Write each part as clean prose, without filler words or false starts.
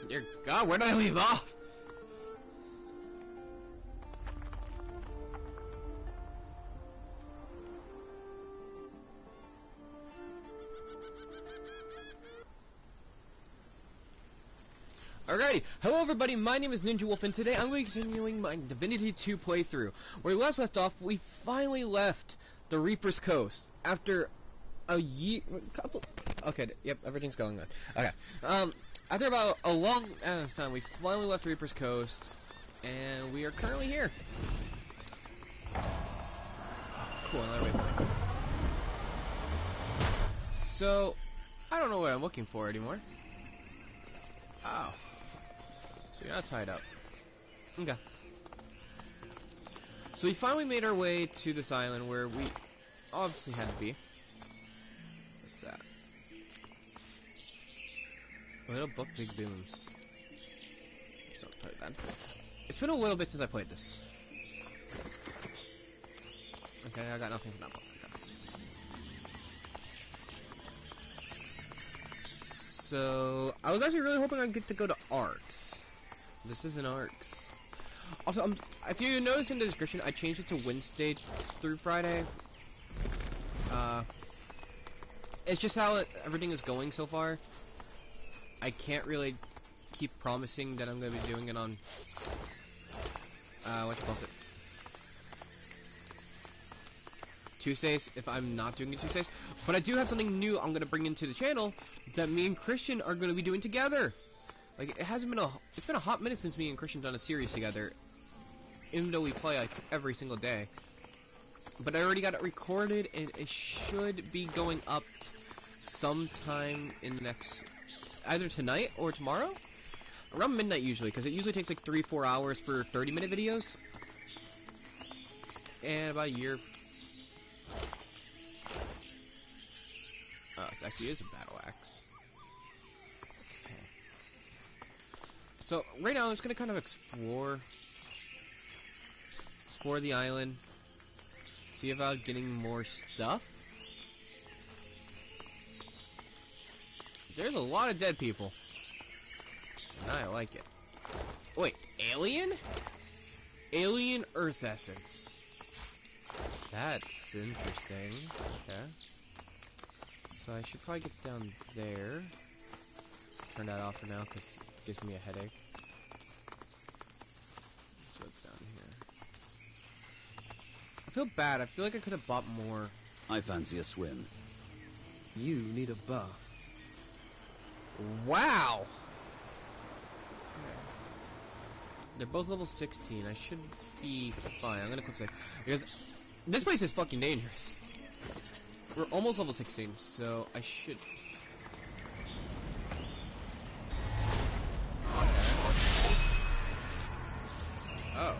Dear God, where did I leave off? Alrighty, hello everybody, my name is Ninja Wolf, and today I'm going to be continuing my Divinity 2 playthrough. Where we last left off, we finally left the Reaper's Coast after a year, okay, yep, everything's going good. Okay, after about a long time, we finally left Reaper's Coast, and we are currently here. Cool, another waypoint. So, I don't know what I'm looking for anymore. Oh. So you're not tied up. Okay. So we finally made our way to this island where we obviously had to be. What's that? Little book, big booms. Just don't play that. It's been a little bit since I played this. Okay, I got nothing from that book. Okay. So I was actually really hoping I'd get to go to Arcs. This isn't Arcs. Also, if you notice in the description, I changed it to Wednesday through Friday. It's just how everything is going so far. I can't really keep promising that I'm going to be doing it on, what you call it? Tuesdays, if I'm not doing it Tuesdays. But I do have something new I'm going to bring into the channel that me and Christian are going to be doing together. Like, it's been a hot minute since me and Christian done a series together, even though we play like every single day. But I already got it recorded, and it should be going up sometime in the next, either tonight or tomorrow, around midnight usually, because it usually takes like 3-4 hours for 30-minute videos, and about a year. Oh, it actually is a battle axe. So right now I'm just gonna kind of explore the island, see about getting more stuff. There's a lot of dead people, and I like it. Wait, alien? Alien Earth essence. That's interesting. Okay. So I should probably get down there. Turn that off for now because it gives me a headache. So what's down here? I feel bad. I feel like I could have bought more. I fancy a swim. You need a bath. Wow! Okay. They're both level 16. I should be fine. I'm gonna quick save. Because this place is fucking dangerous. We're almost level 16, so I should... Oh.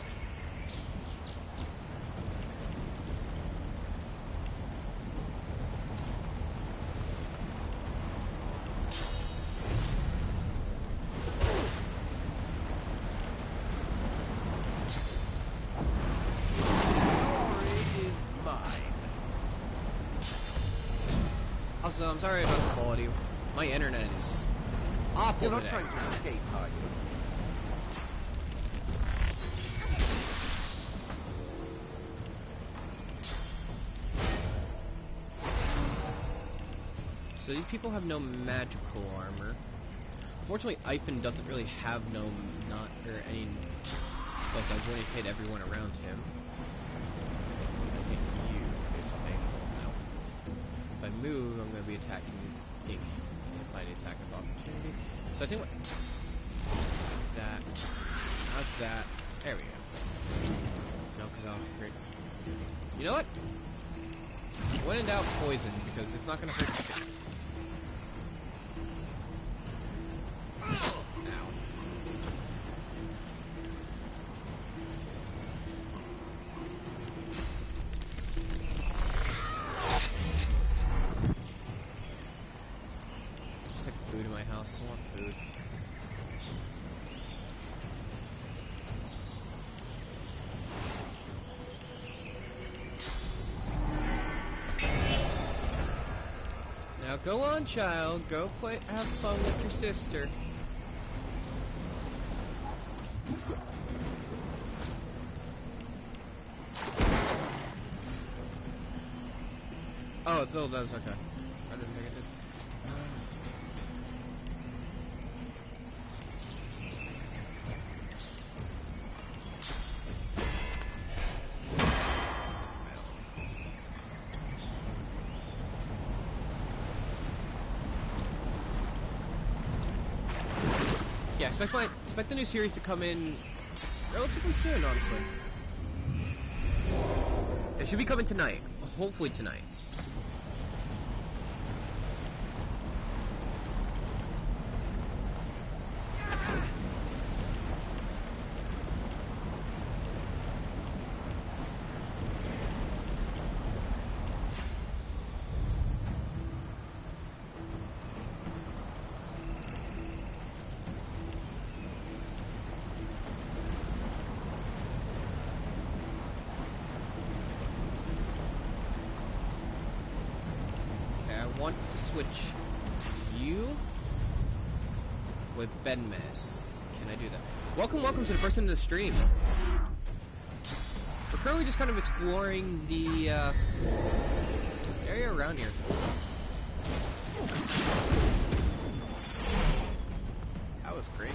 Also, I'm sorry about the quality. My internet is awful. You're not today. trying to escape, are you? So these people have no magical armor. Fortunately, Ivan doesn't really have any. Like, I'm going to hit everyone around him. I hit you, based on angle now. If I move, I'm going to be attacking Iggy. If I attack of opportunity. So I think what? That. How's that? There we go. No, because I'll hurt. You know what? When in doubt, poison, because it's not going to hurt. Food in my house. I want food. Now go on, child. Go play. Have fun with your sister. Oh, it still does. Okay. I didn't think it did. Yeah, expect the new series to come in relatively soon, honestly. It should be coming tonight. Hopefully tonight. Want to switch you with Ben Mess. Can I do that? Welcome to the person in the stream. We're currently just kind of exploring the area around here. That was great.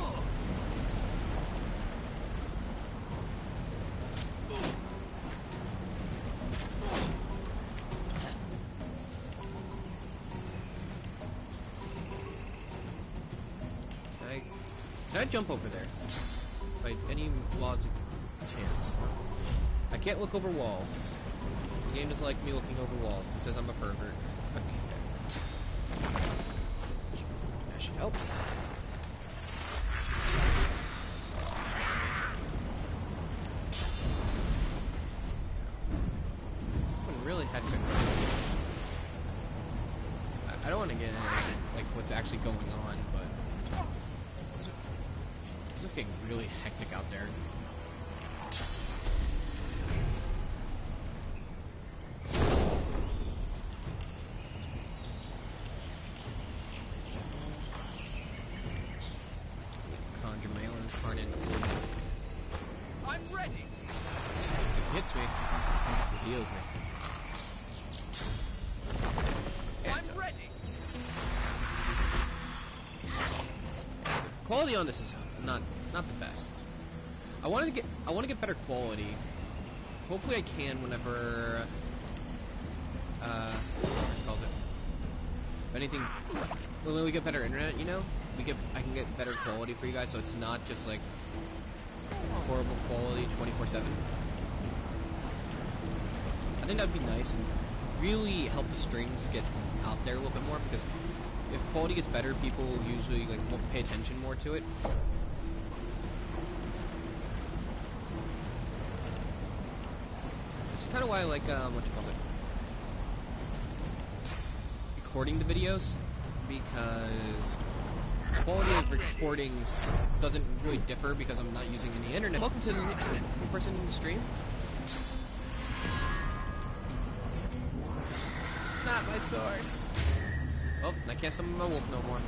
Can I jump over there? By any laws of chance? I can't look over walls. The game doesn't like me looking over walls. It says I'm a pervert. Okay. That should help. I really had to. I don't want to get into like what's actually going on, but. It's just getting really hectic out there. Conjure my own incarnate into place. I'm ready. If it hits me, it heals me. I'm ready. Quality on this is not the best. I want to get better quality. Hopefully I can whenever what calls it? If anything, when we get better internet, you know, I can get better quality for you guys, so it's not just like horrible quality 24/7. I think that'd be nice and really help the streams get out there a little bit more, because if quality gets better, people usually like pay attention more to it. It's kind of why I like what you call it, recording the videos, because quality of recordings doesn't really differ because I'm not using any internet. Welcome to the new person in the stream. Not my source. Oh, I can't summon my wolf no more.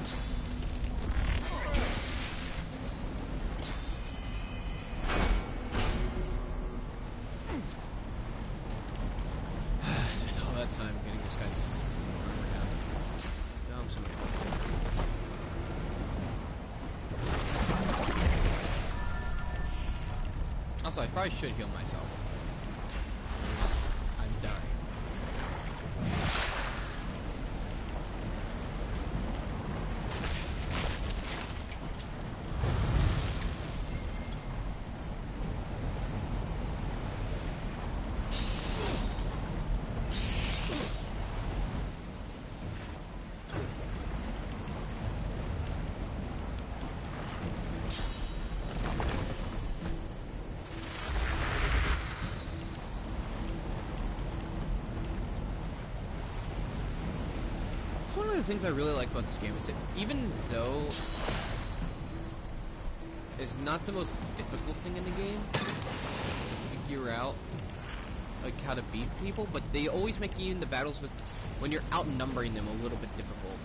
I spent all that time getting this guy's armor down. Now I'm summoning. Also, I probably should heal myself. I'm dying. One of the things I really like about this game is that even though it's not the most difficult thing in the game to figure out like how to beat people, but they always make even the battles with when you're outnumbering them a little bit difficult.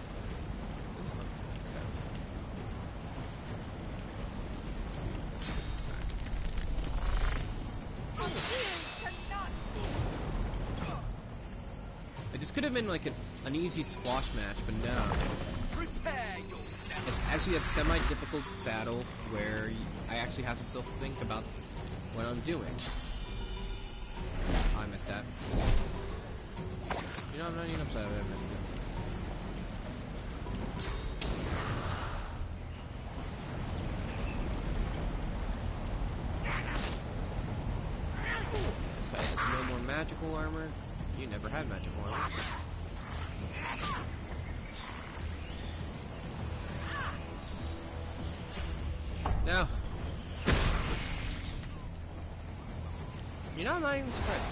This could have been like an easy squash match, but no. Prepare yourself. It's actually a semi-difficult battle where I actually have to still think about what I'm doing. I missed that. You know, I'm not even upset I missed it. This guy has no more magical armor. You never had magical armor. No. You know, I'm not even surprised.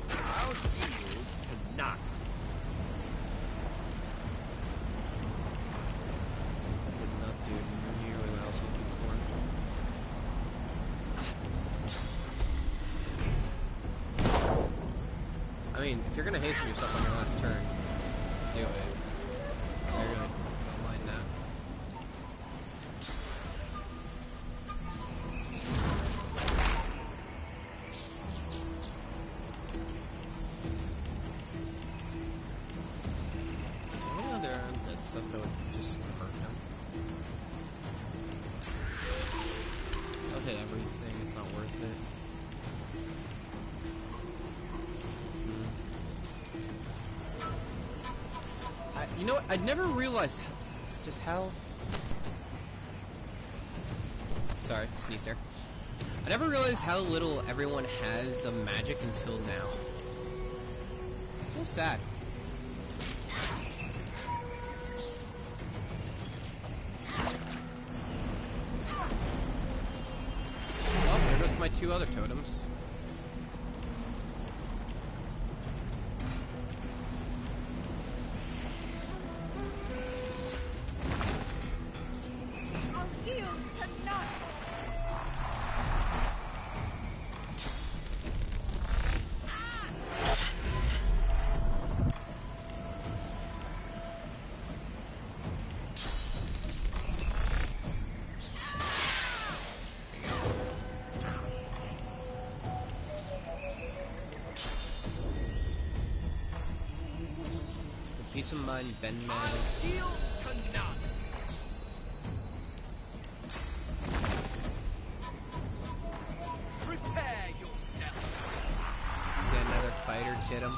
I'll yield to none. Did not do nearly what I was looking for. I mean, if you're gonna hasten yourself on your last turn, do it. I really don't mind that. Any other undead stuff that would just hurt him? I'll hit everything, it's not worth it. You know what? I'd never realized just how... Sorry, sneeze there. I never realized how little everyone has of magic until now. It's so sad. Well, there goes my two other totems. Peace of mind, Ben I'll Mays. yield to none. Prepare yourself. Get another fighter, hit him.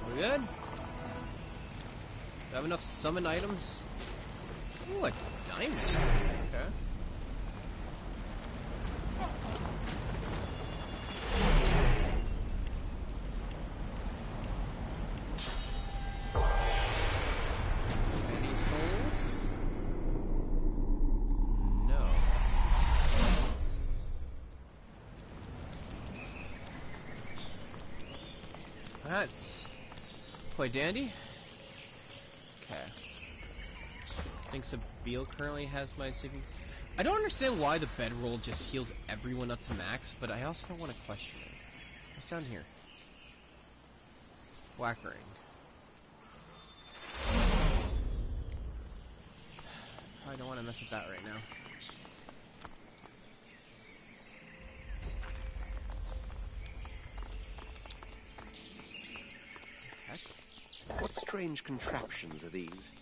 We good? Do I have enough summon items? Ooh, a diamond. Okay. Any souls? No. That's quite dandy. Okay. I think Sabille currently has my sleeping. I don't understand why the bedroll just heals everyone up to max, but I also don't want to question it. What's down here? Whack ring. I don't want to mess with that right now. Heck? What strange contraptions are these?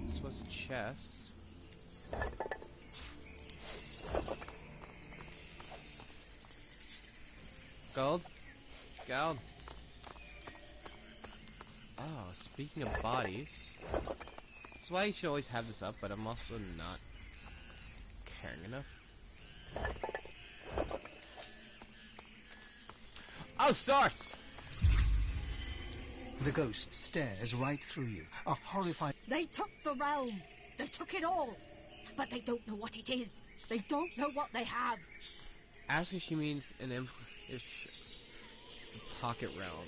This was a chest. Gold? Gold. Oh, speaking of bodies. That's why you should always have this up, but I'm also not caring enough. Oh, stars! The ghost stares right through you, a horrified... They took the realm. They took it all. But they don't know what it is. They don't know what they have. Ask if she means an pocket realm.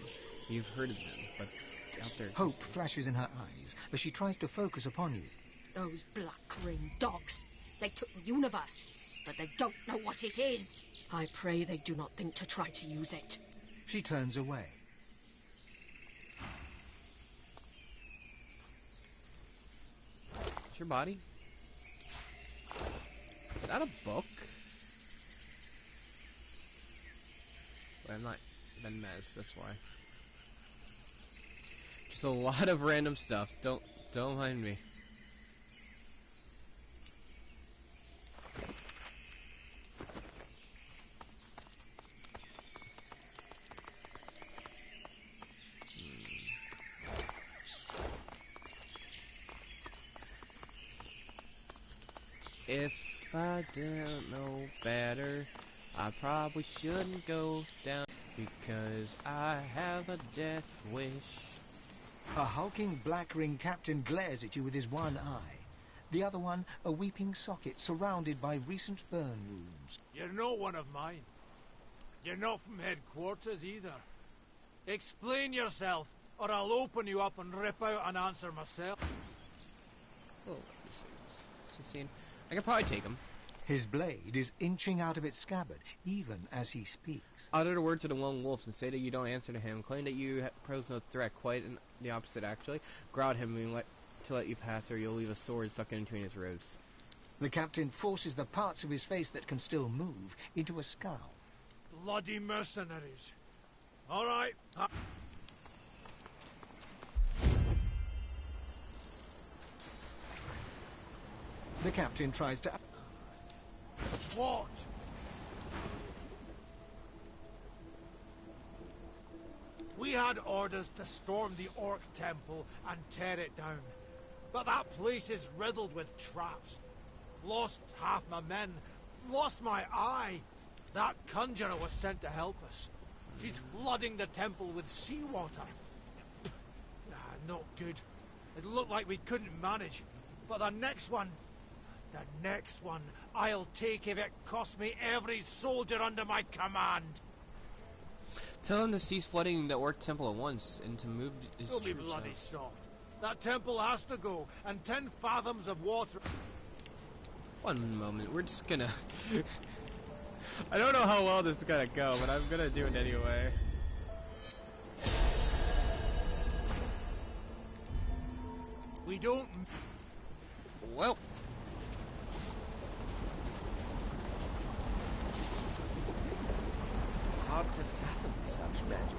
You've heard of them, but out there. Hope flashes in her eyes as she tries to focus upon you. Those black ring dogs. They took the universe, but they don't know what it is. I pray they do not think to try to use it. She turns away. It's your body. Is that a book? Wait, I'm not Ben Mez, that's why. Just a lot of random stuff. Don't mind me. If I don't know better, I probably shouldn't go down because I have a death wish. A hulking black ring captain glares at you with his one eye. The other one, a weeping socket surrounded by recent burn wounds. You're not one of mine. You're not from headquarters either. Explain yourself, or I'll open you up and rip out an answer myself. Oh, 16. I can probably take him. His blade is inching out of its scabbard, even as he speaks. Utter the word to the lone wolf and say that you don't answer to him. Claim that you pose no threat. Quite the opposite, actually. Growl at him and to let you pass, or you'll leave a sword stuck in between his ribs. The captain forces the parts of his face that can still move into a scowl. Bloody mercenaries. All right. The captain tries to... What? We had orders to storm the Orc Temple and tear it down. But that place is riddled with traps. Lost half my men. Lost my eye. That conjurer was sent to help us. She's flooding the temple with seawater. Not good. It looked like we couldn't manage. But the next one, I'll take if it costs me every soldier under my command. Tell him to cease flooding the Orc Temple at once and to move his Don't be troops bloody out. soft. That temple has to go, and 10 fathoms of water. One moment, we're just gonna... I don't know how well this is gonna go, but I'm gonna do it anyway. We don't... Well... Hard to fathom such magic,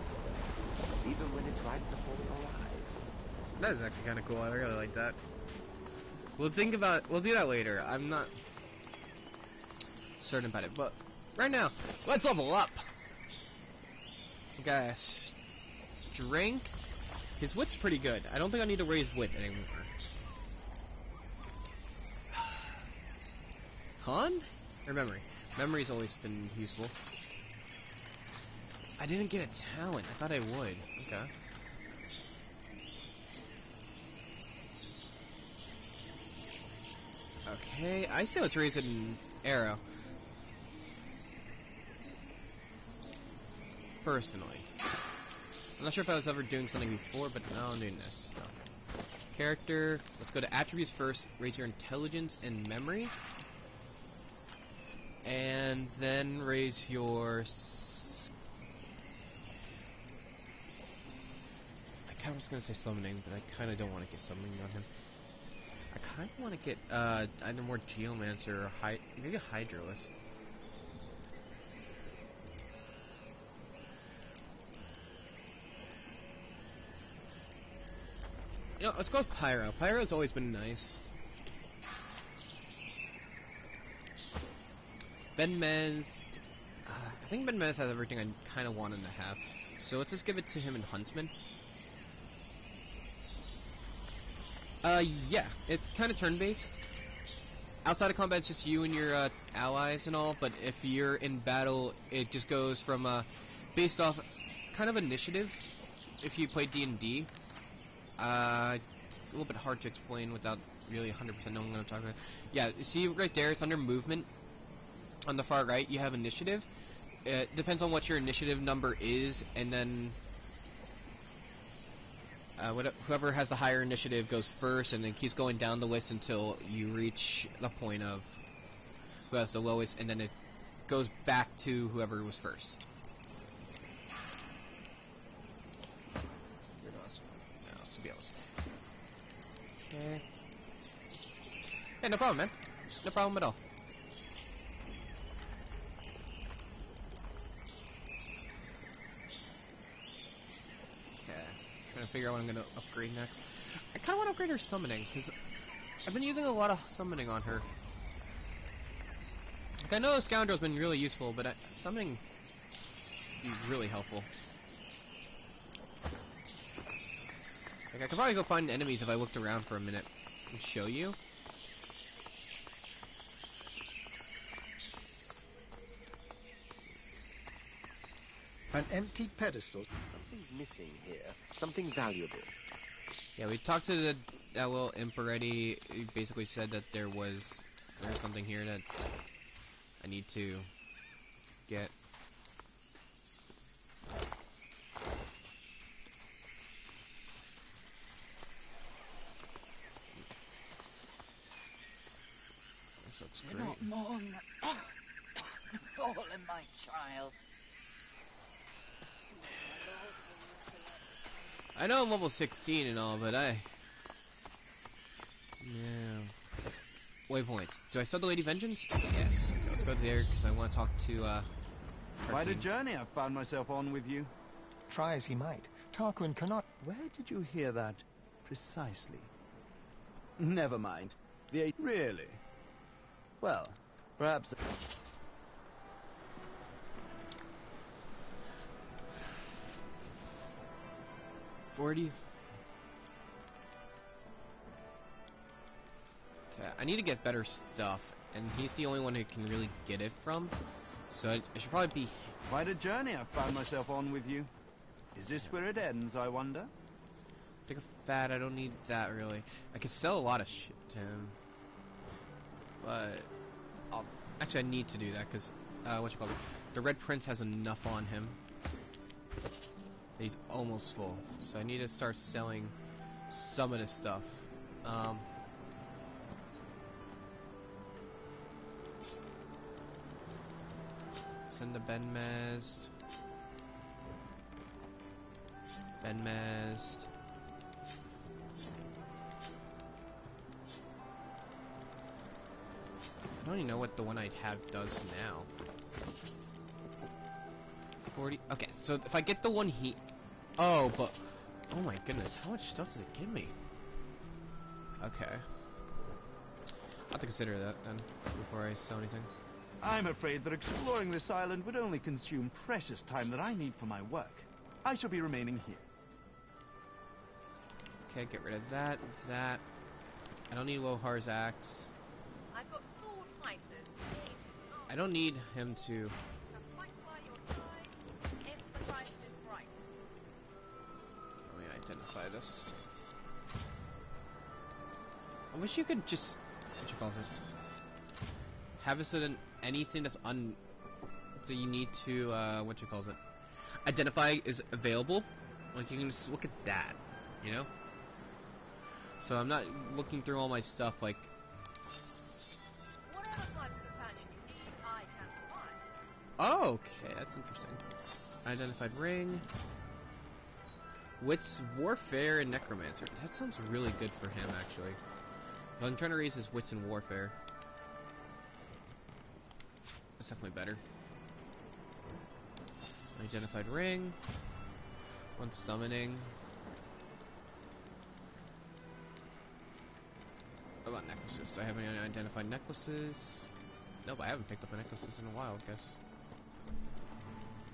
even when it's right before your eyes. That is actually kind of cool. I really like that. We'll do that later. I'm not certain about it, but right now, let's level up. Guys, strength. His wit's pretty good. I don't think I need to raise wit anymore. Con or memory? Memory's always been useful. I didn't get a talent. I thought I would. Okay. Okay, I say let's raise it in arrow. Personally. I'm not sure if I was ever doing something before, but now I'm doing this. So. Character, let's go to attributes first, raise your intelligence and memory. And then raise your... I kinda was gonna say summoning, but I kinda don't want to get summoning on him. I kind of want to get either more Geomancer or maybe a Hydralist. You know, let's go with Pyro. Pyro's always been nice. Ben Mez. I think Ben Mez has everything I kind of want him to have. So let's just give it to him in Huntsman. Yeah, it's kind of turn-based. Outside of combat, it's just you and your allies and all, but if you're in battle, it just goes from, based off kind of initiative, if you play D&D. It's a little bit hard to explain without really 100% knowing what I'm talking about. Yeah, see right there, it's under movement. On the far right, you have initiative. It depends on what your initiative number is, and then... whoever has the higher initiative goes first, and then keeps going down the list until you reach the point of who has the lowest, and then it goes back to whoever was first. Okay. Yeah, no problem, man. No problem at all. Okay. Trying to figure out what I'm gonna upgrade next. I kind of want to upgrade her summoning, because I've been using a lot of summoning on her. Like, I know Scoundrel's been really useful, but summoning would be really helpful. Like, I could probably go find enemies if I looked around for a minute and show you. An empty pedestal. Something's missing here. Something valuable. Yeah, we talked to that little imp already. He basically said that there's something here that I need to get. This looks Do great. not mourn the fallen, my child. I know I'm level 16 and all, but yeah. Waypoints. Do I still the Lady Vengeance? Yes. Okay, let's go there because I want to talk to Quite a King. journey I've found myself on with you. Try as he might, Tarquin cannot... Where did you hear that precisely? Never mind. Really? Well, perhaps... 40. Okay, I need to get better stuff, and he's the only one who can really get it from. So I should probably be... Quite a journey I've found myself on with you. Is this where it ends, I wonder? Pick a fat, I don't need that really. I could sell a lot of shit to him. But... actually, I need to do that, because... the Red Prince has enough on him. He's almost full. So I need to start selling some of this stuff. Send the Benmazed. Benmazed. I don't even know what the one I'd have does now. 40. Okay, so if I get the one he... Oh, but... Oh my goodness, how much stuff does it give me? Okay. I'll have to consider that then, before I sell anything. I'm afraid that exploring this island would only consume precious time that I need for my work. I shall be remaining here. Okay, get rid of that, that. I don't need Lohar's axe. I've got sword fighters. I don't need him to... Fight by your side if the price is right. Let me identify this. I wish you could just... What you call it? Have it so that anything that's that you need to, what you call it? Identify is available. Like, you can just look at that, you know? So I'm not looking through all my stuff like... Whatever type of companion you need, I can provide. Oh, okay, that's interesting. Identified ring. Wits, Warfare, and Necromancer. That sounds really good for him, actually. I'm trying to raise his Wits and Warfare. That's definitely better. Identified ring. One summoning. What about necklaces? Do I have any identified necklaces? Nope, I haven't picked up a necklaces in a while, I guess.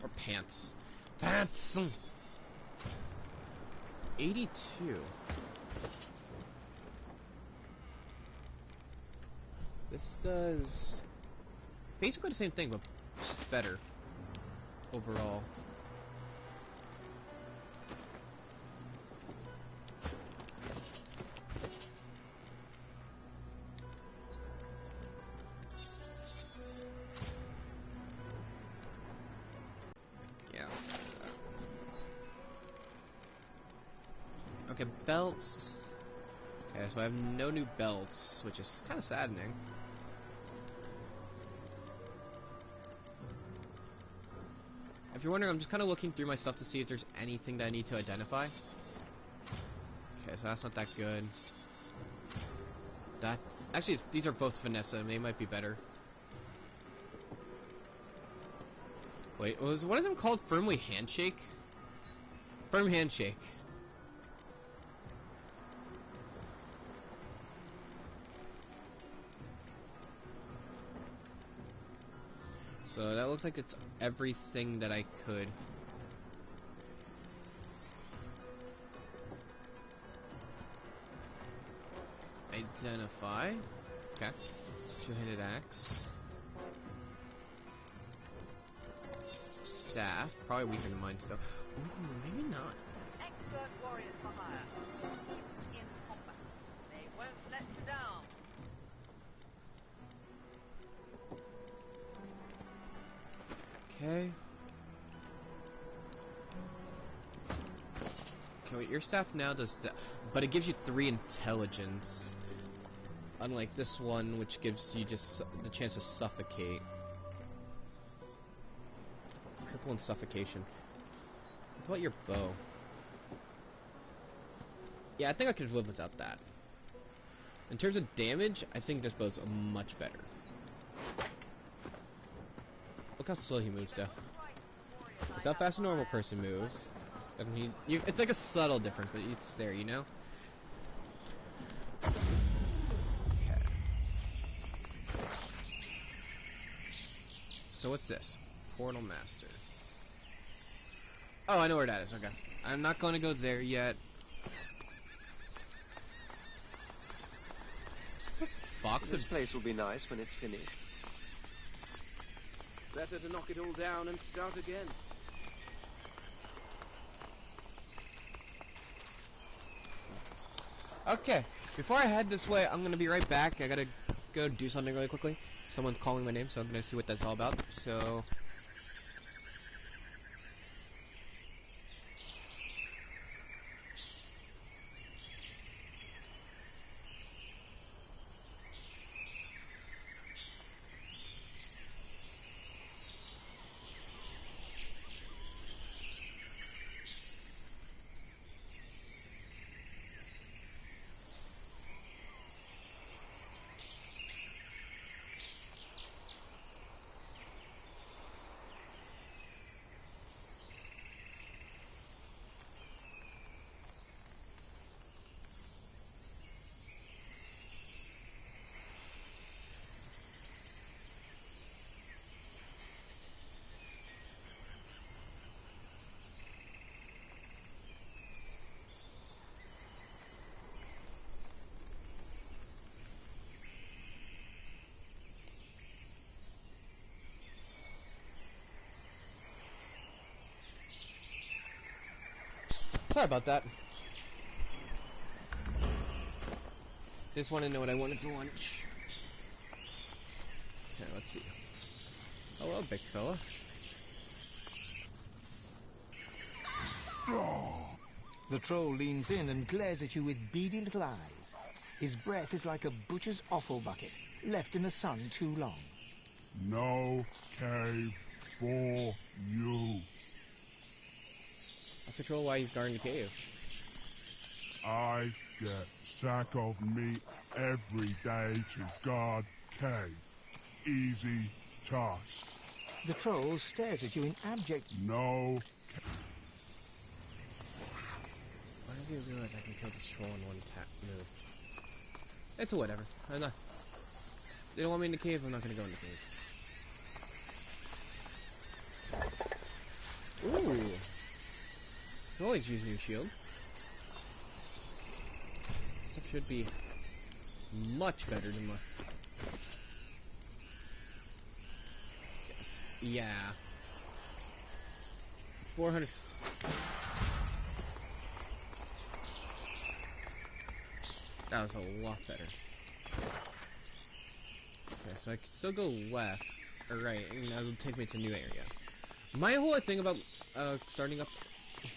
Or pants. Pants! 82. This does basically the same thing, but just better overall. Okay, belts. Okay, so I have no new belts, which is kind of saddening. If you're wondering, I'm just kind of looking through my stuff to see if there's anything that I need to identify. Okay, so that's not that good. That actually, these are both Vanessa, and they might be better. Wait, was one of them called Firmly Handshake? Firm Handshake. So that looks like it's everything that I could. Identify. Okay. Two-handed axe. Staff. Probably weaker than mine still. Ooh, maybe not. Expert warriors for hire. In combat. They won't let you down. Okay. Okay, wait, your staff now does that, but it gives you 3 intelligence. Unlike this one, which gives you just the chance to suffocate. Cripple and suffocation. What about your bow? Yeah, I think I could live without that. In terms of damage, I think this bow's much better. Look how slow he moves, though. That's how fast a normal person moves. I mean, it's like a subtle difference, but it's there, you know? Okay. So what's this? Portal Master. Oh, I know where that is, okay. I'm not going to go there yet. Box This of... place will be nice when it's finished. Better to knock it all down and start again. Okay, before I head this way, I'm going to be right back. I gotta go do something really quickly. Someone's calling my name, so I'm going to see what that's all about. So... Sorry about that. Just want to know what I wanted for lunch. Okay, let's see. Hello, big fella. The troll leans in and glares at you with beady little eyes. His breath is like a butcher's offal bucket, left in the sun too long. No cave for you. That's the troll why he's guarding the cave. I get sack of meat every day to guard cave. Easy task. The troll stares at you in abject... No. Why did you realize I can kill this troll in one tap move? It's a whatever. I'm not... They don't want me in the cave, I'm not gonna go in the cave. Ooh! You can always use new shield. Stuff should be much better than my... Yes. Yeah. 400... That was a lot better. Okay, so I can still go left, or right, and that'll take me to a new area. My whole thing about starting up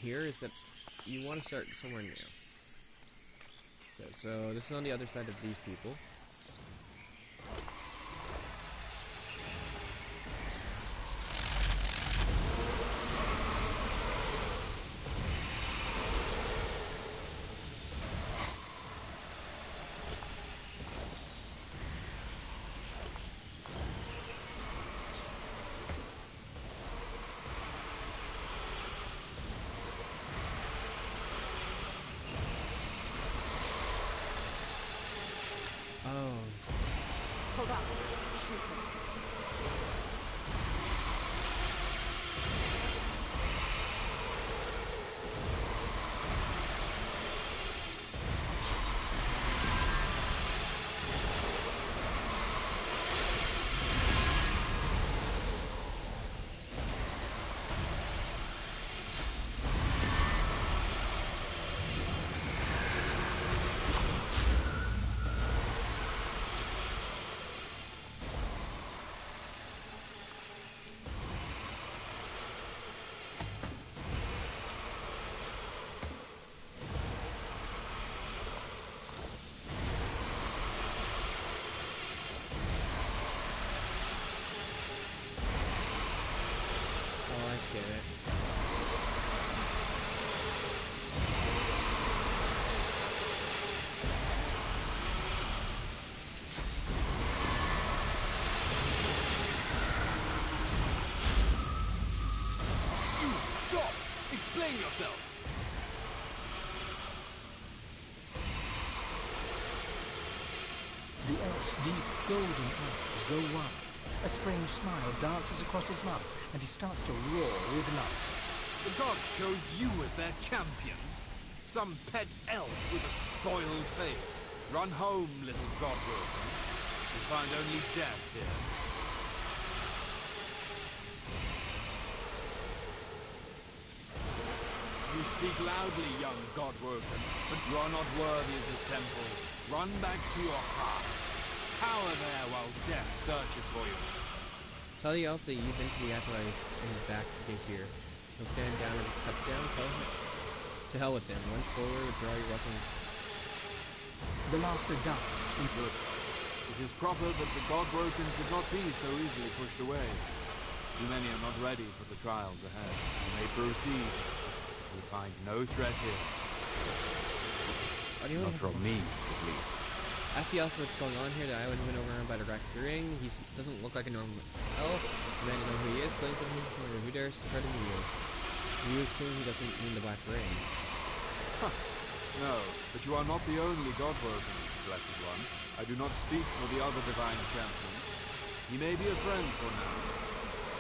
here is that you want to start somewhere new. Okay, so this is on the other side of these people. Oh. Hold on. Shoot them. Oh, I get it. You stop! Explain yourself! The elf's deep golden eyes go wide. A strange smile dances across his mouth, and he starts to roar with life. The gods chose you as their champion. Some pet elf with a spoiled face. Run home, little godworker. You find only death here. You speak loudly, young godworker, but you are not worthy of this temple. Run back to your heart. Cower there while death searches for you. Tell the elf that you've been to the afterlife and he's back to get here. He'll stand down and cut down. Tell him to hell with him. Lunge forward, draw your weapon. The laughter dies from Good. It is proper that the godwoken should not be so easily pushed away. Too many are not ready for the trials ahead. You may proceed. You find no threat here. Why do you Not want from me, at least. Ask the elf what's going on here. The island has been overrun by the raccoon. He doesn't look like a normal elf. Demand to know who he is. Claims that who dares to threaten you? You assume he doesn't mean the Black Ring. No, but you are not the only godwoken, blessed one. I do not speak for the other divine champion. He may be a friend for now.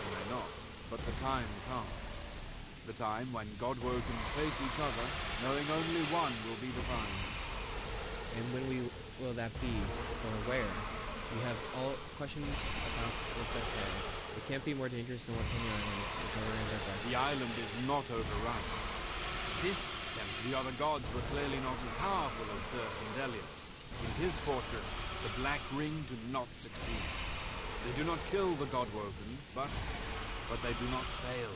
He may not, but the time comes. The time when godwoken face each other, knowing only one will be defined. And when will that be? Or where? You have all questions about what's ahead. It can't be more dangerous than what's on the island. It's overrun by Black. The island is not overrun. This temple, the other gods were clearly not as powerful as Thursendelius. In his fortress, the Black Ring do not succeed. They do not kill the godwoken, but they do not fail.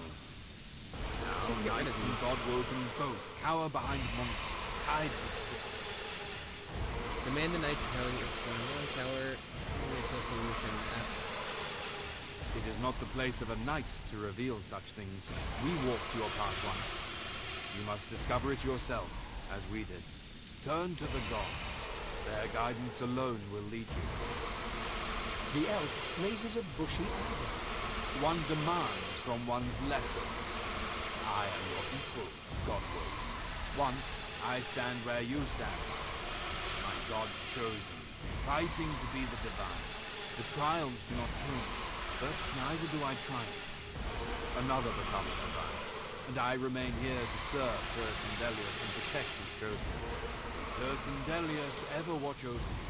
Now, Can't get rid knights of and these. godwoken both cower behind monsters, tied to sticks. Demand the knight to tell you if one tower is a solution. Ask It is not the place of a knight to reveal such things. We walked your path once. You must discover it yourself, as we did. Turn to the gods. Their guidance alone will lead you. The elf raises a bushy eyebrow. One demands from one's lessers. I am your equal, godwoken. Once, I stand where you stand. My god chosen, fighting to be the divine. The trials do not kill me, but neither do I triumph. Another becomes divine, and I remain here to serve Thursendelius and protect his chosen. Thursendelius ever watch over me.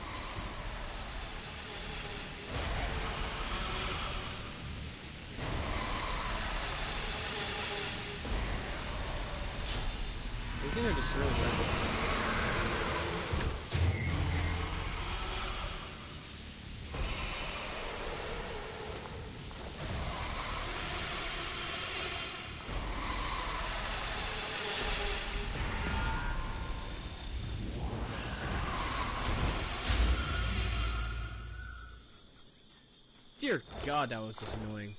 These things are just really trying. Dear God, that was just annoying.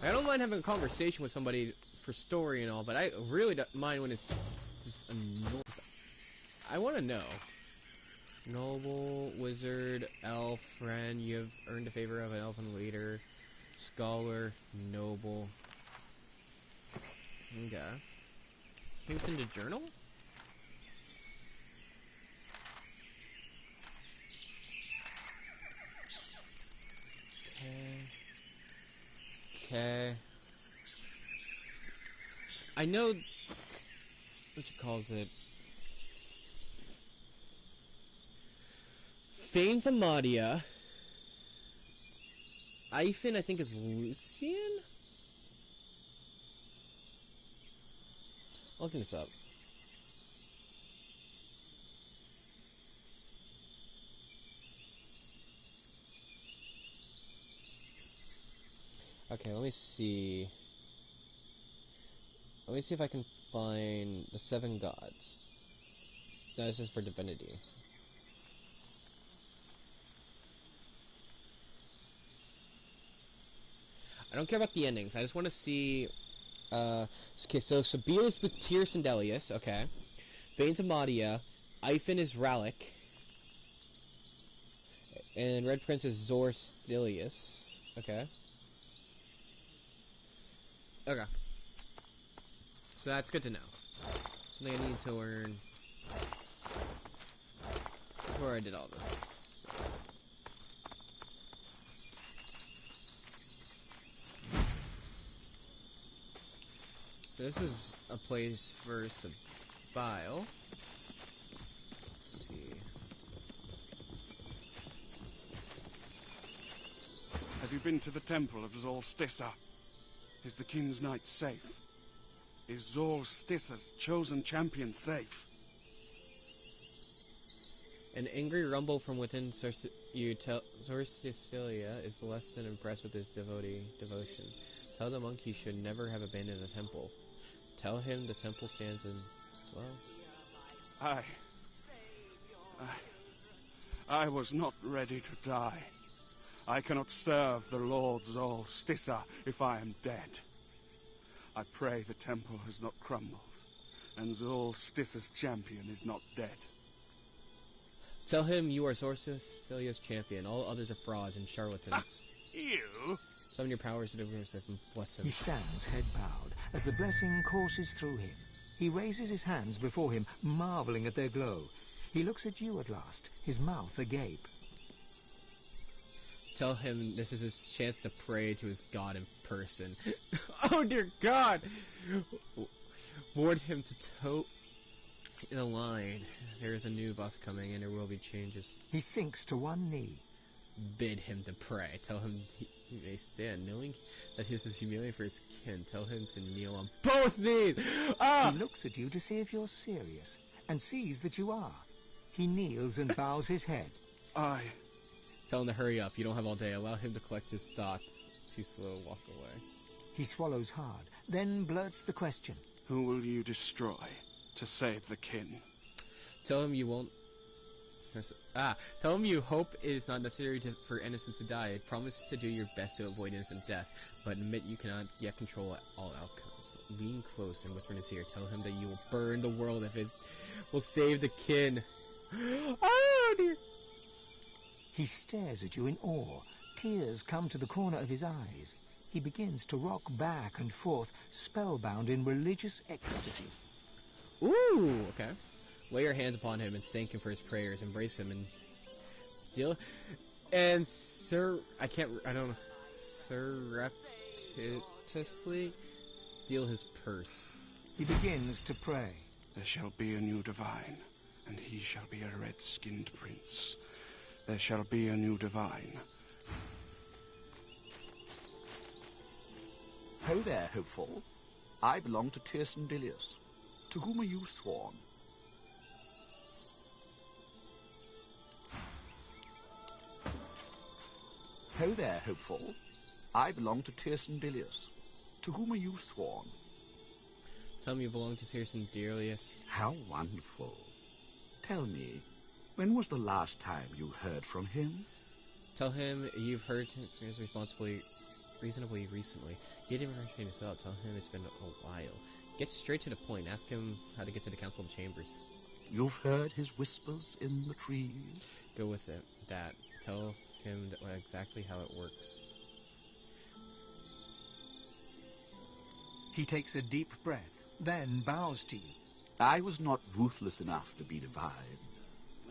I don't mind having a conversation with somebody for story and all, but I really don't mind when it's just annoying. I want to know. Noble, wizard, elf, friend, you have earned the favor of an elfin leader. Scholar, noble. Okay. Things in the journal? Okay. I know what you calls it. Fane's Amadia. Iphon, I think, is Lucian? I'll look this up. Okay, let me see. Let me see if I can find the 7 gods. No, this is for Divinity. I don't care about the endings. I just want to see. Okay, so Sabil is with Tyrus and Delius. Okay. Vane's Amadia. Iphon is Ralik. And Red Prince is Zor Stilius. Okay. Okay. So that's good to know. Something I need to learn before I did all this. So this is a place for Sabil. Let's see. Have you been to the temple of Zolstissa? Is the king's knight safe? Is Zolstissa's chosen champion safe? An angry rumble from within Zorsticilia is less than impressed with his devotion. Tell the monk he should never have abandoned the temple. Tell him the temple stands in, well... I was not ready to die. I cannot serve the Lord Zolstissa if I am dead. I pray the temple has not crumbled, and Zolstissa's champion is not dead. Tell him you are Zorsticia's champion. All others are frauds and charlatans. You? Summon your powers to divorce him and bless him. He stands, head bowed, as the blessing courses through him. He raises his hands before him, marveling at their glow. He looks at you at last, his mouth agape. Tell him this is his chance to pray to his god in person. Oh dear God! Warn him to toe in a line. There is a new boss coming and there will be changes. He sinks to one knee. Bid him to pray. Tell him he may stand, knowing that this is humiliating for his kin. Tell him to kneel on both knees! Ah! He looks at you to see if you're serious, and sees that you are. He kneels and bows his head. Tell him to hurry up. You don't have all day. Allow him to collect his thoughts. Too slow, walk away. He swallows hard, then blurts the question. Who will you destroy to save the kin? Tell him you won't... Tell him you hope it is not necessary for innocents to die. Promise to do your best to avoid innocent death, but admit you cannot yet control all outcomes. Lean close and whisper in his ear. Tell him that you will burn the world if it will save the kin. Oh dear! He stares at you in awe. Tears come to the corner of his eyes. He begins to rock back and forth, spellbound in religious ecstasy. Ooh, okay. Lay your hands upon him and thank him for his prayers. Embrace him and steal. And surreptitiously steal his purse. He begins to pray. There shall be a new divine, and he shall be a red-skinned prince. There shall be a new divine. Ho there, hopeful. I belong to Tirsen Dilius. To whom are you sworn? Ho there, hopeful. I belong to Tirsen Dilius. To whom are you sworn? Tell me you belong to Tirsen Dilius. How wonderful. Tell me, when was the last time you heard from him? Tell him you've heard him reasonably recently. He didn't even actually sell. Tell him it's been a while. Get straight to the point. Ask him how to get to the council chambers. You've heard his whispers in the trees? Go with it, that. Tell him exactly how it works. He takes a deep breath, then bows to you. I was not ruthless enough to be divine.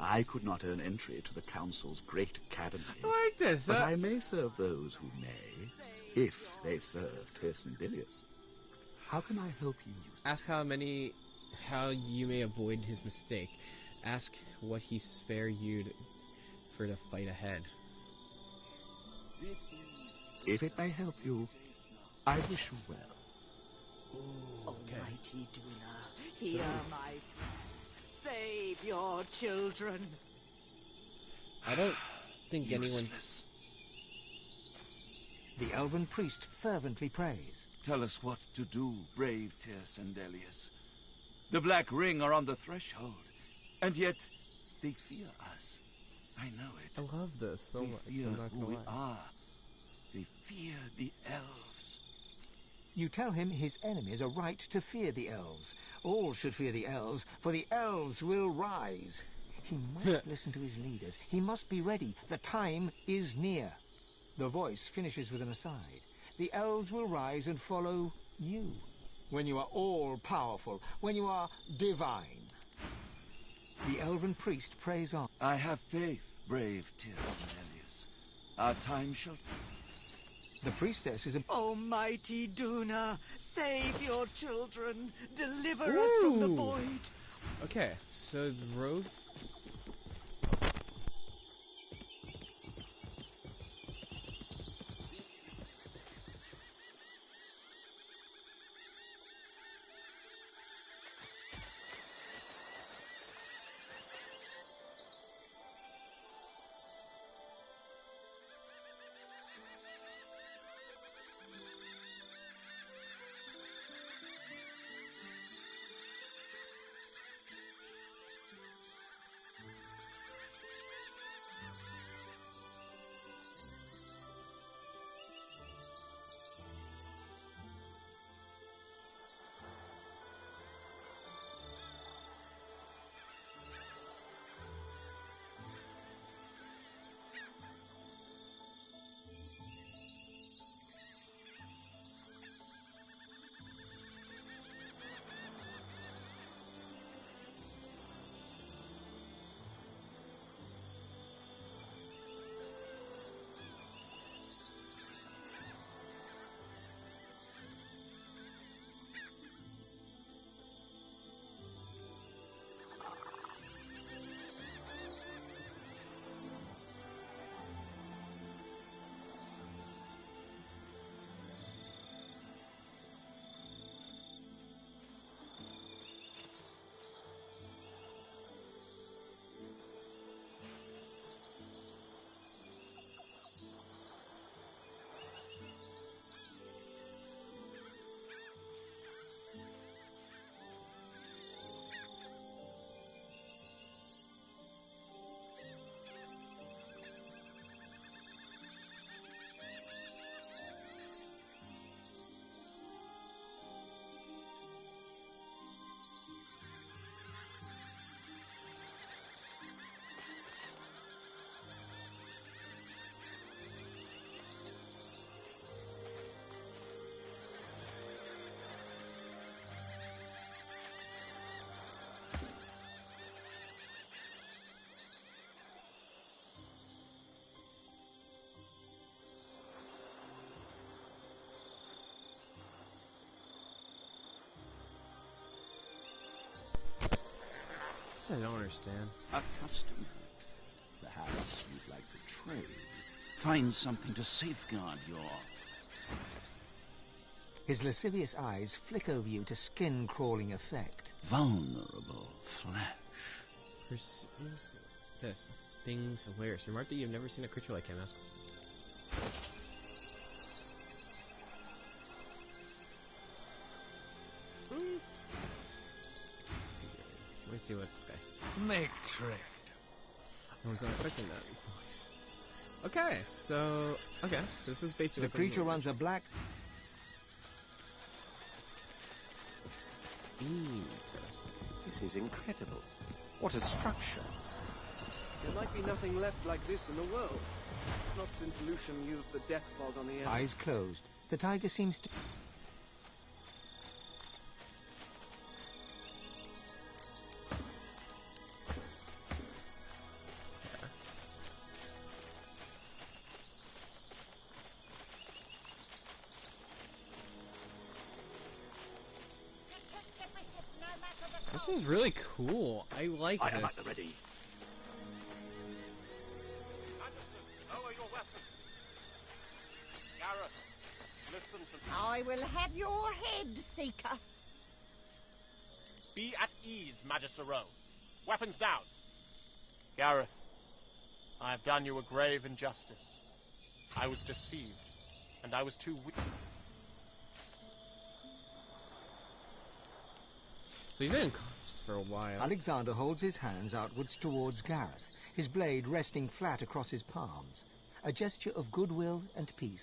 I could not earn entry to the council's great academy. I like this. But I may serve those who may, if they serve Tirsen Dilius. How can I help you? Ask how you may avoid his mistake. Ask what he spare you for the fight ahead. If it may help you, I wish you well. Almighty Duna, hear my prayer. Save your children. I don't think anyone... The elven priest fervently prays. Tell us what to do, brave Tirsen Dilius. The Black Ring are on the threshold, and yet they fear us. I know it. I love this so much. They fear I'm not who gonna we lie. are. They fear the elves. You tell him his enemies are right to fear the elves. All should fear the elves, for the elves will rise. He must listen to his leaders. He must be ready. The time is near. The voice finishes with an aside. The elves will rise and follow you. When you are all-powerful, when you are divine. The elven priest prays on. I have faith, brave Tirsen Dilius. Our time shall come. The priestess is a... Almighty Duna, save your children. Deliver us from the void. Okay, so the road... I don't understand. A customer. Perhaps you'd like to trade. Find something to safeguard your... His lascivious eyes flick over you to skin-crawling effect. vulnerable flesh. This. Things awares. Remark that you have never seen a creature like him. Ask. Let me see what this guy. Make trade. I was not expecting that voice. Okay, so this is basically The like a creature movie. runs a black... Beam test. This is incredible. What a structure. There might be nothing left like this in the world. Not since Lucian used the death fog on the end. Eyes closed. The tiger seems to... This is really cool. I like I this. am at the ready. Lower your weapons. Gareth, listen to me. I will have your head, Seeker. Be at ease, Magister Rowe. Weapons down. Gareth, I have done you a grave injustice. I was deceived, and I was too weak. So you've been in cuffs for a while. Alexander holds his hands outwards towards Gareth, his blade resting flat across his palms, a gesture of goodwill and peace.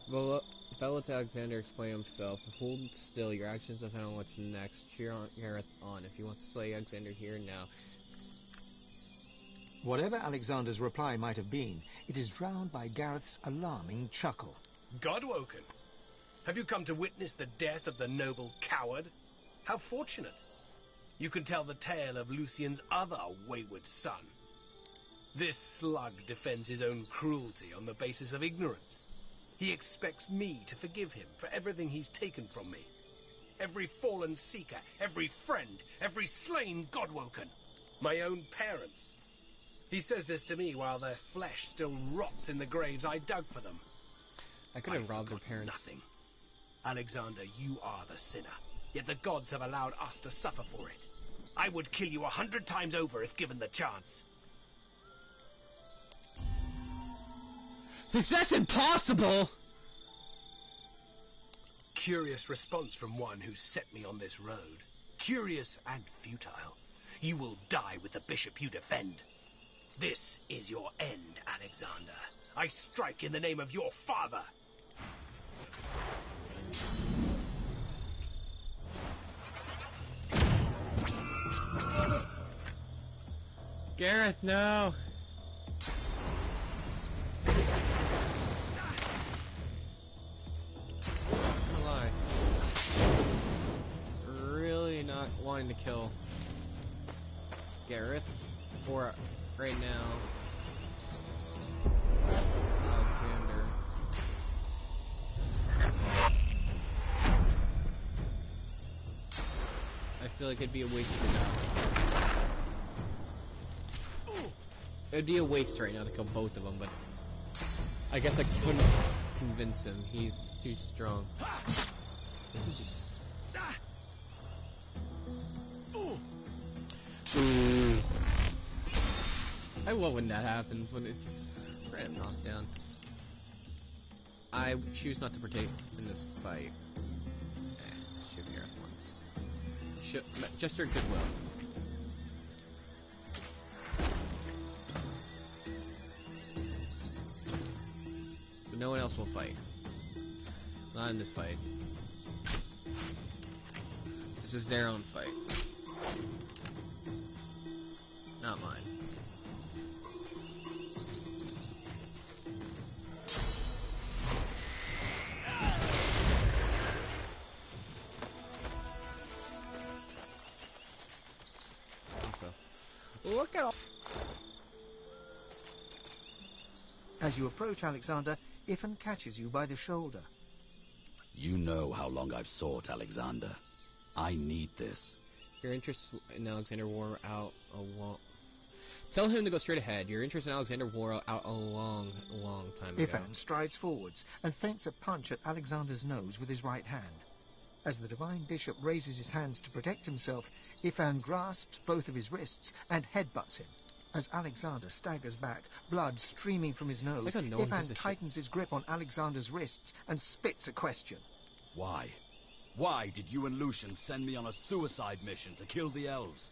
Well, let Alexander explain himself. Hold still. Your actions depend on what's next. Cheer on Gareth on. If he wants to slay Alexander here and now. Whatever Alexander's reply might have been, it is drowned by Gareth's alarming chuckle. Godwoken, have you come to witness the death of the noble coward? How fortunate. You can tell the tale of Lucian's other wayward son. This slug defends his own cruelty on the basis of ignorance. He expects me to forgive him for everything he's taken from me. Every fallen seeker, every friend, every slain Godwoken. My own parents. He says this to me while their flesh still rots in the graves I dug for them. I could have robbed their parents. Nothing. Alexander, you are the sinner. Yet the gods have allowed us to suffer for it. I would kill you 100 times over if given the chance. That's impossible! Curious response from one who set me on this road. Curious and futile. You will die with the bishop you defend. This is your end, Alexander. I strike in the name of your father. Gareth, no! Not gonna lie. Really not wanting to kill Gareth for right now. Alexander. I feel like it'd be a waste right now. It'd be a waste right now to kill both of them, but I guess I couldn't convince him. He's too strong. This is just... I love when that happens, when it just... We're gonna knock down. I choose not to partake in this fight. Shoot Gareth once. Just your goodwill. But no one else will fight. Not in this fight. This is their own fight. Not mine. Look at all. As you approach Alexander, Ifan catches you by the shoulder. You know how long I've sought Alexander. I need this. Your interest in Alexander wore out a long... Tell him to go straight ahead. Your interest in Alexander wore out a long, long time ago. Ifan strides forwards and feints a punch at Alexander's nose with his right hand. As the Divine Bishop raises his hands to protect himself, Ifan grasps both of his wrists and headbutts him. As Alexander staggers back, blood streaming from his nose, Ifan tightens his grip on Alexander's wrists and spits a question. Why? Why did you and Lucian send me on a suicide mission to kill the elves?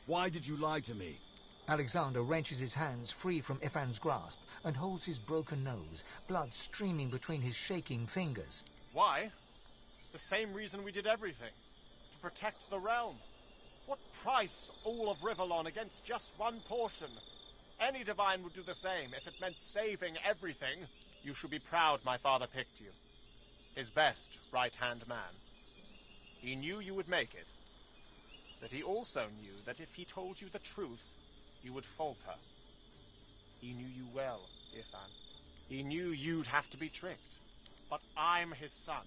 Why did you lie to me? Alexander wrenches his hands free from Ifan's grasp and holds his broken nose, blood streaming between his shaking fingers. Why? The same reason we did everything. To protect the realm. What price all of Rivellon against just one portion? Any divine would do the same if it meant saving everything. You should be proud my father picked you. His best right-hand man. He knew you would make it. But he also knew that if he told you the truth, you would falter. He knew you well, Ifan. He knew you'd have to be tricked. But I'm his son.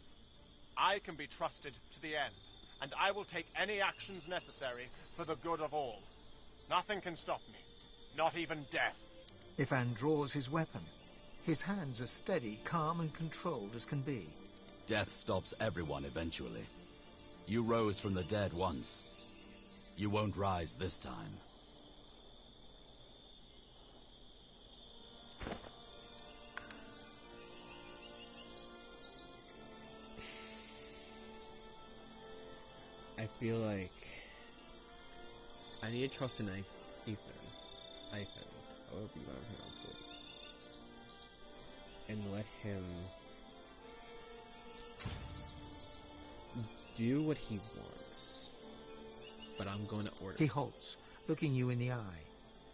I can be trusted to the end, and I will take any actions necessary for the good of all. Nothing can stop me, not even death. Ifan draws his weapon. His hands are steady, calm and controlled as can be. Death stops everyone eventually. You rose from the dead once. You won't rise this time. I feel like I need to trust in Ethan, however you want to pronounce it, and let him do what he wants. But I'm going to order. He halts, looking you in the eye.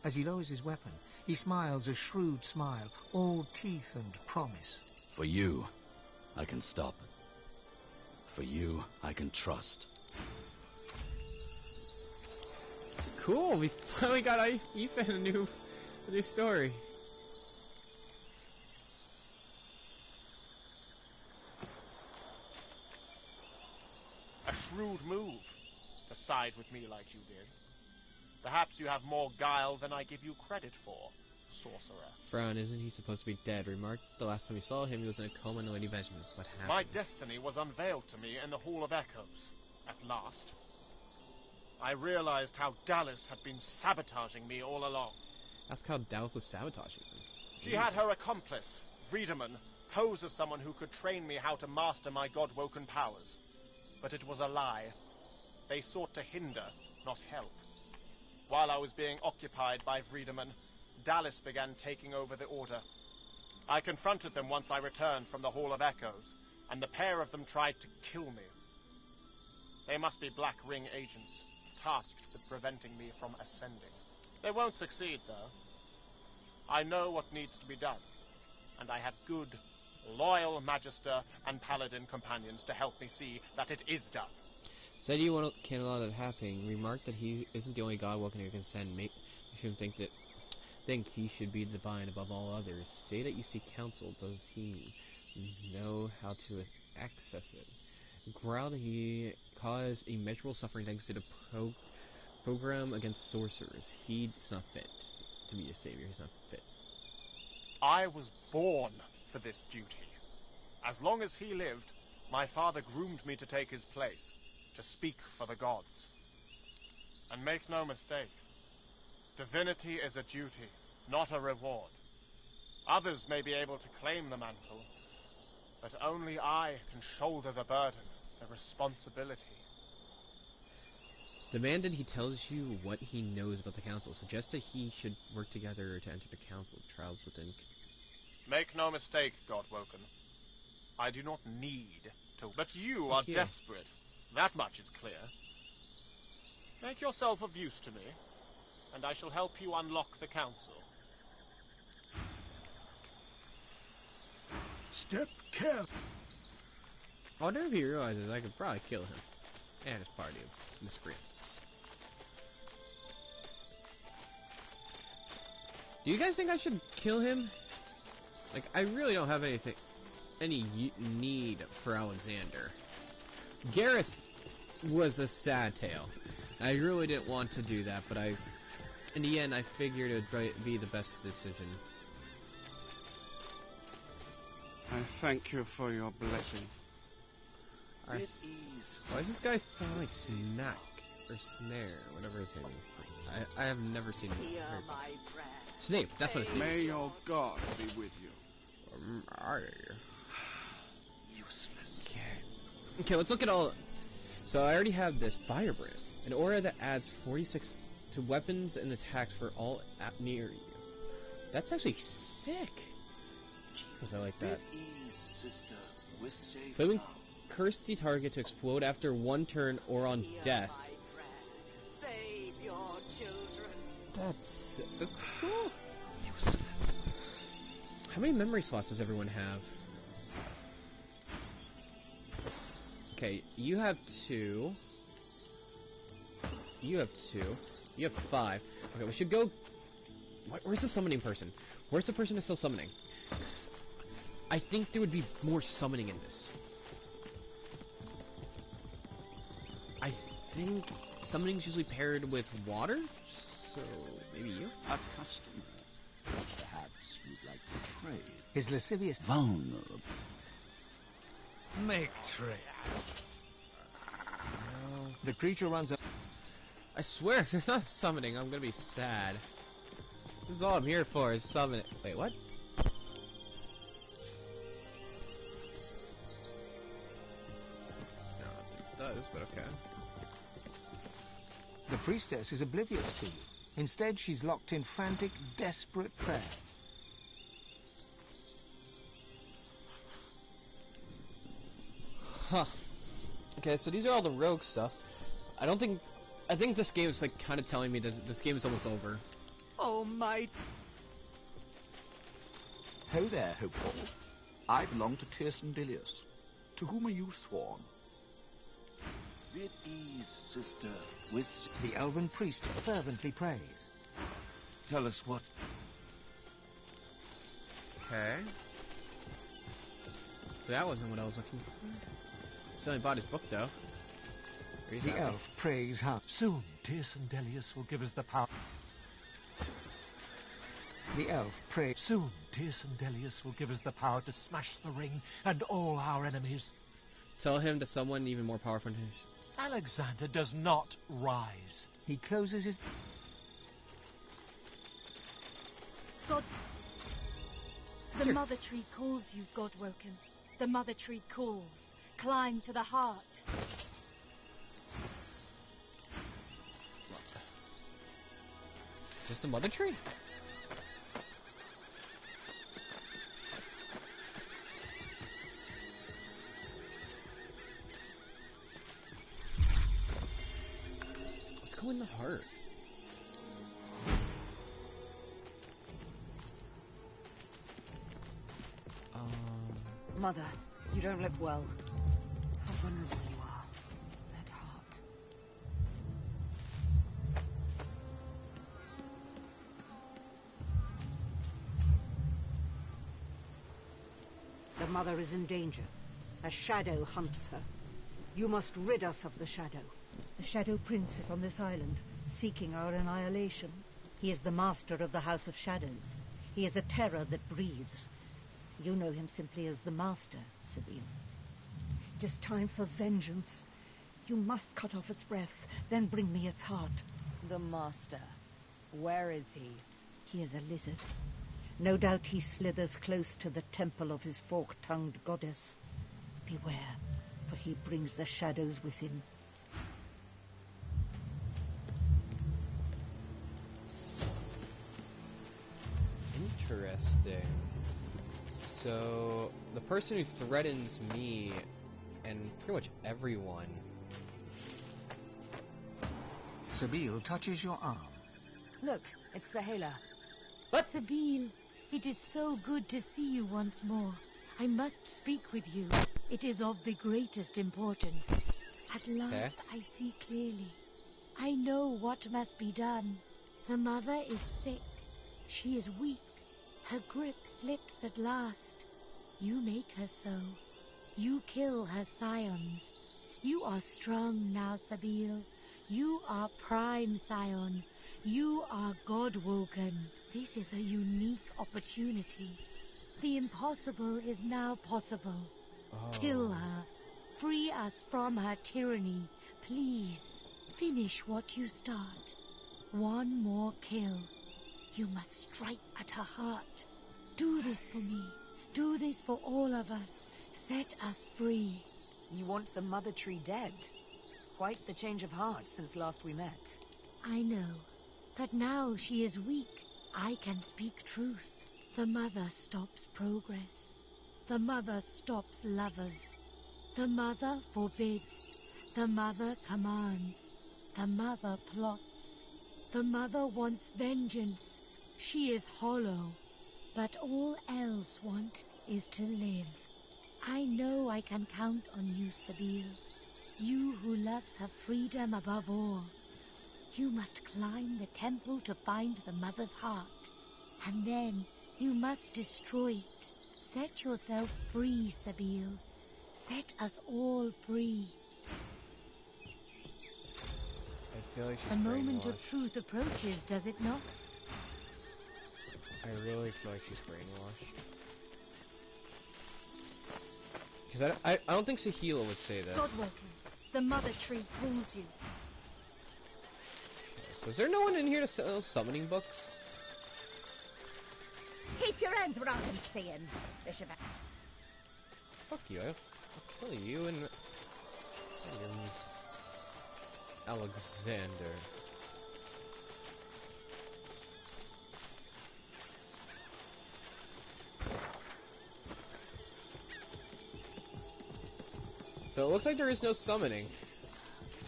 As he lowers his weapon, he smiles a shrewd smile, all teeth and promise. For you, I can stop. For you, I can trust. Cool, we finally got Ethan a new story. A shrewd move, to side with me like you did. Perhaps you have more guile than I give you credit for, sorcerer. Frown, isn't he supposed to be dead? Remarked the last time we saw him, he was in a coma and awaiting vengeance. What happened? My destiny was unveiled to me in the Hall of Echoes, at last. I realized how Dallas had been sabotaging me all along. Ask how Dallas was sabotaging him. She had her accomplice, Friedemann, pose as someone who could train me how to master my god-woken powers. But it was a lie. They sought to hinder, not help. While I was being occupied by Friedemann, Dallas began taking over the Order. I confronted them once I returned from the Hall of Echoes, and the pair of them tried to kill me. They must be Black Ring agents, tasked with preventing me from ascending. They won't succeed, though. I know what needs to be done, and I have good, loyal Magister and Paladin companions to help me see that it is done. Said you can't allow that happening. Remarked that he isn't the only god walking who can ascend. Make you shouldn't think he should be divine above all others. Say that you seek counsel. Does he know how to access it? Growl that he caused immeasurable suffering thanks to the program against sorcerers. He's not fit to be a savior. He's not fit. I was born for this duty. As long as he lived, my father groomed me to take his place, to speak for the gods. And make no mistake, divinity is a duty, not a reward. Others may be able to claim the mantle, but only I can shoulder the burden, the responsibility. Demanded he tells you what he knows about the council. Suggested he should work together to enter the council. Trials within. Make no mistake, Godwoken. I do not need to... But you are desperate. That much is clear. Make yourself of use to me, and I shall help you unlock the council. Step careful. I wonder if he realizes I could probably kill him and his party of miscreants. Do you guys think I should kill him? Like, I really don't have any need for Alexander. Gareth was a sad tale. I really didn't want to do that, but in the end, I figured it would be the best decision. I thank you for your blessing. Why is this guy found like Snack or Snare, whatever his name is? I have never seen him. Snape, that's what his name is. May your God be with you. Useless. Okay, let's look at all. So I already have this Firebrand, an aura that adds 46 to weapons and attacks for all near you. That's actually sick. Jeez, I like that. Flaming curse the target to explode after one turn or on death. Save your children. That's cool. Useless. How many memory slots does everyone have? Okay, you have 2. You have 2. You have 5. Okay, we should go... Where's the summoning person? Where's the person that's still summoning? I think there would be more summoning in this. I think summoning's usually paired with water, so maybe you? A customer. Perhaps you'd like to trade. His lascivious... Vulnerable. Make trade. The creature runs up... I swear, if there's not summoning, I'm gonna be sad. This is all I'm here for, is summoning. Wait, what? No, it does, but okay. The priestess is oblivious to you. Instead, she's locked in frantic, desperate prayer. Huh. Okay, so these are all the rogue stuff. I think this game is like kind of telling me that this game is almost over. Oh, my... Ho there, Hopeful. I belong to Tirson Dilius. To whom are you sworn? At ease, sister, with... The elven priest fervently prays. Tell us what... Okay. So that wasn't what I was looking for. Still only bought his book, though. The elf prays hard. Soon, Tirson Delius will give us the power. The elf prays. Soon, Tirson Delius will give us the power to smash the ring and all our enemies. Tell him to someone even more powerful than his. Alexander does not rise. He closes his... God... The Mother Tree calls you, Godwoken. The Mother Tree calls. Climb to the heart. Is this the Mother Tree? Let's go in the heart. Mother, you don't look well. How vulnerable you are. That heart. The mother is in danger. A shadow hunts her. You must rid us of the shadow. The Shadow Prince is on this island, seeking our annihilation. He is the master of the House of Shadows. He is a terror that breathes. You know him simply as the Master, Sabine. It is time for vengeance. You must cut off its breath, then bring me its heart. The Master. Where is he? He is a lizard. No doubt he slithers close to the temple of his fork-tongued goddess. Beware, for he brings the shadows with him. Interesting. So, the person who threatens me and pretty much everyone. Sabine touches your arm. Look, it's Sahela. What? Sabine, it is so good to see you once more. I must speak with you. It is of the greatest importance. At last I see clearly. I know what must be done. The mother is sick. She is weak. Her grip slips at last. You make her so. You kill her scions. You are strong now, Sabine. You are prime scion. You are Godwoken. This is a unique opportunity. The impossible is now possible. Kill her. Free us from her tyranny. Please, finish what you start. One more kill. You must strike at her heart. Do this for me. Do this for all of us. Set us free. You want the Mother Tree dead? Quite the change of heart since last we met. I know. But now she is weak. I can speak truth. The mother stops progress. The mother stops lovers. The mother forbids. The mother commands. The mother plots. The mother wants vengeance. She is hollow. But all elves want is to live. I know I can count on you, Sabine. You who loves her freedom above all. You must climb the temple to find the mother's heart. And then you must destroy it. Set yourself free, Sabine. Set us all free. I feel like she's The moment of brainwashed. truth approaches, does it not? I really feel like she's brainwashed. Because I don't think Sahila would say this. Godwoken, the mother tree calls you. So is there no one in here to sell summoning books? Keep your hands where I can see 'em, Bishop. Fuck you, I'll kill you and Alexander. So it looks like there is no summoning.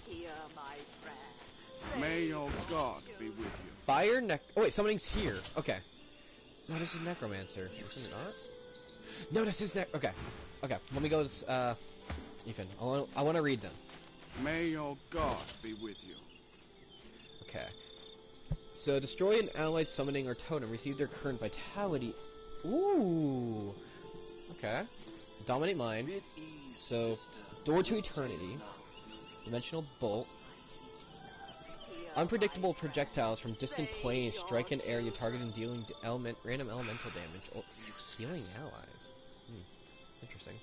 Hear my prayer. May your God be with you. Fire oh wait, summoning's here. Okay. No, this is Necromancer. Isn't it not? No, this is okay. Okay, let me go to Ethan. I want to read them. May your God be with you. Okay. So destroy an allied summoning or totem. Receive their current vitality. Ooh. Okay. Dominate mine. So door to eternity. Dimensional bolt. Unpredictable projectiles from distant planes strike an area targeting, dealing random elemental damage or healing allies. Interesting.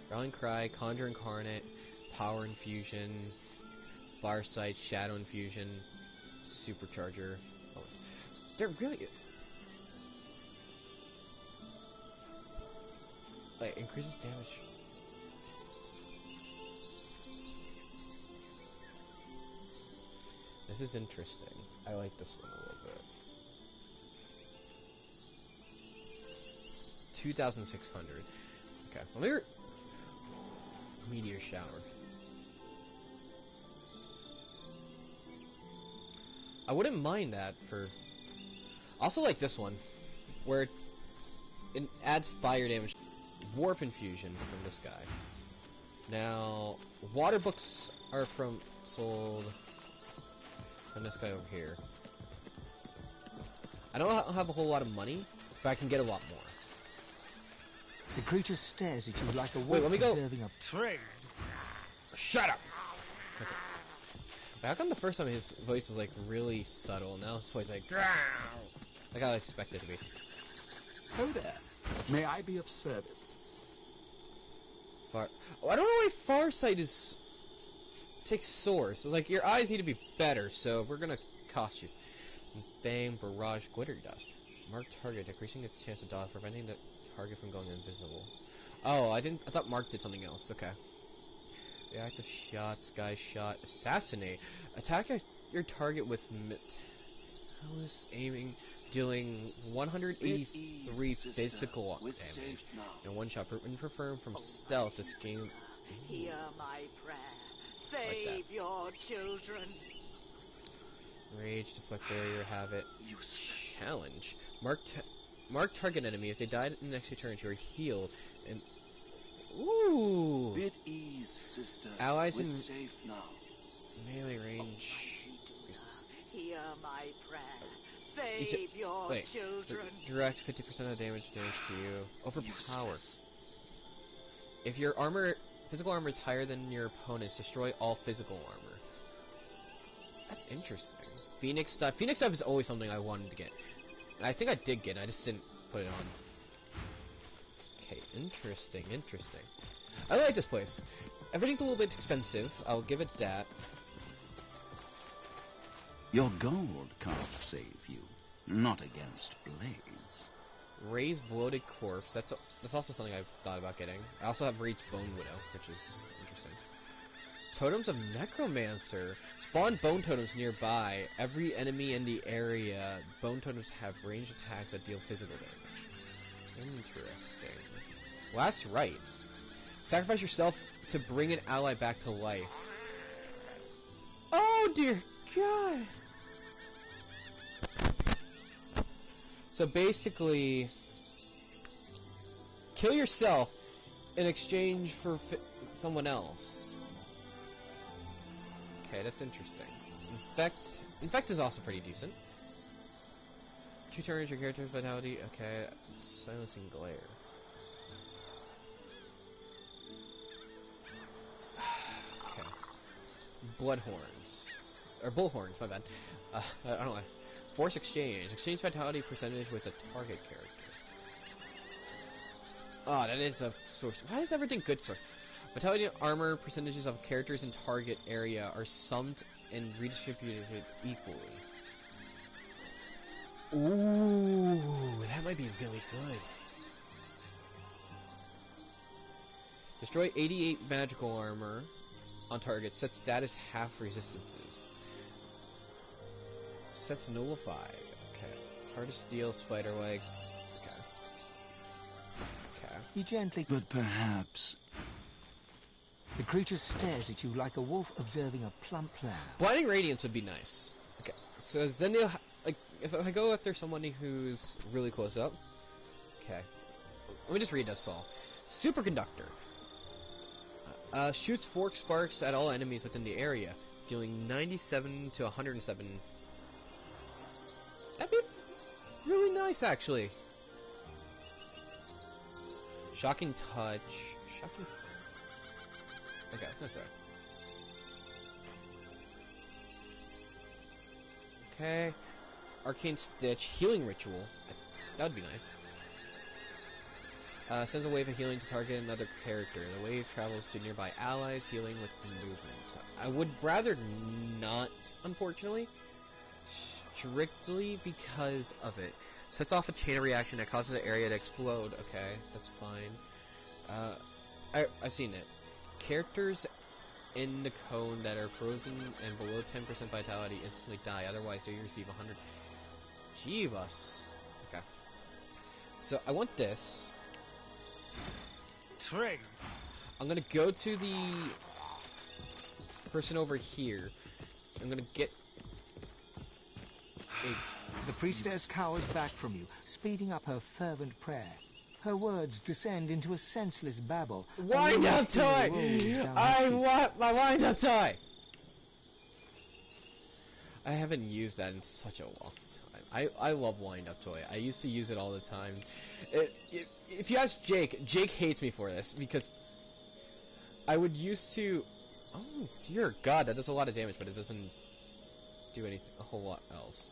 Rallying Cry, Conjure Incarnate, Power Infusion, Farsight, Shadow Infusion, Supercharger. Oh, they're really... Wait, increases damage. This is interesting. I like this one a little bit. It's 2,600. Okay, let me... Meteor Shower. I wouldn't mind that for... Also like this one, where it adds fire damage. Warp Infusion from this guy. Now, water books are sold from this guy over here. I don't have a whole lot of money, but I can get a lot more. The creature stares at you like a wolf Wait, let me go. observing a prey. Shut up! Okay. How come the first time his voice was like really subtle, now his voice is like like I expect it to be. Ho there. May I be of service? Oh, I don't know why Farsight takes source. It's like your eyes need to be better, so we're gonna cost you. Bang, barrage, glitter dust. Mark target, decreasing its chance to dodge, preventing the target from going invisible. Oh, I thought Mark did something else. Okay. Reactive shot, sky shot, assassinate. Attack your target with Metallus aiming, dealing 183 physical damage. And one shot. Confirmed from stealth. This game. Hear my prayer. Save Like your children. Rage, deflect barrier, have it. Challenge. Mark target enemy. If they died in the next 2 turns, you are healed. And ooh. Bid ease, sister. Allies We're in safe now. melee range. Hear my prayer. Save your children. Direct 50% of damage to you. Overpower. If your physical armor is higher than your opponent's, destroy all physical armor. That's interesting. Phoenix stuff. Phoenix stuff is always something I wanted to get. I think I did get it, I just didn't put it on. Okay, interesting. I like this place. Everything's a little bit expensive. I'll give it that. Your gold can't save you. Not against blades. Ray's bloated corpse. That's also something I've thought about getting. I also have Raid's Bone Widow, which is interesting. Totems of Necromancer. Spawn bone totems nearby. Every enemy in the area, bone totems have ranged attacks that deal physical damage. Interesting. Last rites. Sacrifice yourself to bring an ally back to life. Oh dear God! So basically, kill yourself in exchange for someone else. Okay, that's interesting. Infect is also pretty decent. 2 turns, your character's vitality. Okay, silencing glare. Okay. Bloodhorns. Or bullhorns, my bad. I don't know. Force exchange. Exchange vitality percentage with a target character. Oh, that is a source. Why is everything good source? Vitality and armor percentages of characters in target area are summed and redistributed equally. Ooh, that might be really good. Destroy 88 magical armor on target. Set status half resistances. Sets nullified. Okay. Hard of steel, spider legs. Okay. He gently... But perhaps... The creature stares at you like a wolf observing a plump lamb. Blinding Radiance would be nice. Okay. So Zendil, like, if I go after somebody who's really close up... Okay. Let me just read this all. Superconductor. Shoots fork sparks at all enemies within the area, dealing 97 to 107. That'd be really nice, actually. Shocking touch. Shocking. Okay, no sorry. Okay. Arcane Stitch. Healing Ritual. That would be nice. Sends a wave of healing to target another character. The wave travels to nearby allies, healing with movement. I would rather not, unfortunately. Strictly because of it. Sets off a chain of reaction that causes the area to explode. Okay, that's fine. I've seen it. Characters in the cone that are frozen and below 10% vitality instantly die. Otherwise, they receive 100. Jeebus. Okay. So I want this. Train. I'm gonna go to the person over here. I'm gonna get The priestess cowers back from you, speeding up her fervent prayer. Her words descend into a senseless babble. Wind up toy! I want my wind up toy! I haven't used that in such a long time. I love wind up toy. I used to use it all the time. If you ask Jake, Jake hates me for this because I would used to. Oh dear God, that does a lot of damage, but it doesn't do anything a whole lot else.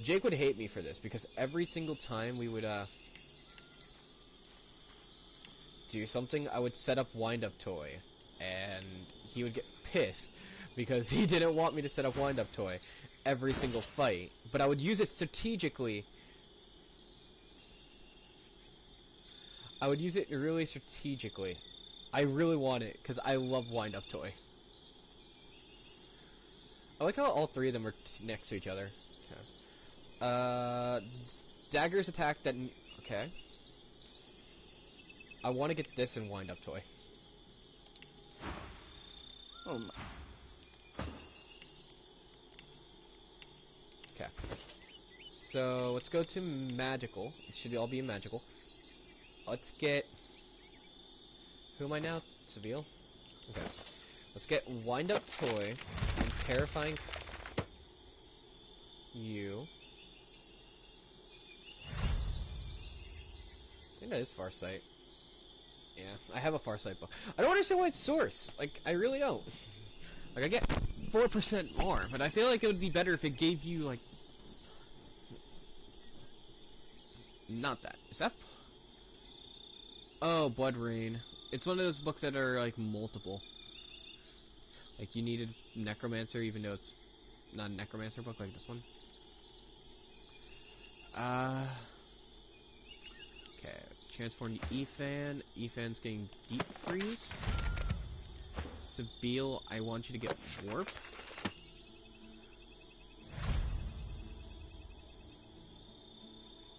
Jake would hate me for this because every single time we would do something, I would set up wind up toy, and he would get pissed because he didn't want me to set up wind up toy every single fight. But I would use it strategically. I would use it really strategically. I really want it because I love wind up toy. I like how all three of them are next to each other. Okay. Daggers attack that. Okay. I want to get this in wind up toy. Oh my. Okay. So let's go to magical. It should all be magical. Let's get. Who am I now? Seville? Okay. Let's get wind up toy and terrifying you. I think that is Farsight. Yeah, I have a Farsight book. I don't understand why it's source. Like, I really don't. Like, I get 4% more, but I feel like it would be better if it gave you, like... Not that. Is that... Oh, Blood Rain. It's one of those books that are, like, multiple. Like, you needed Necromancer, even though it's not a Necromancer book like this one. Okay, transform to Ethan. Ethan's getting Deep Freeze. Sabine, I want you to get warp.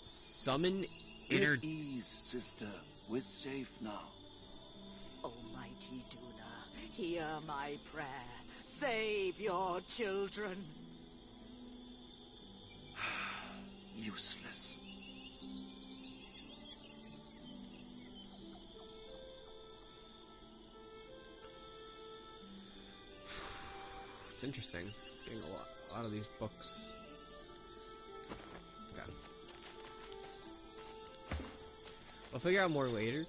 Summon inner... At ease, sister. We're safe now. Almighty Duna, hear my prayer. Save your children. Useless. It's interesting. Getting a lot of these books. Okay. I'll figure out more later.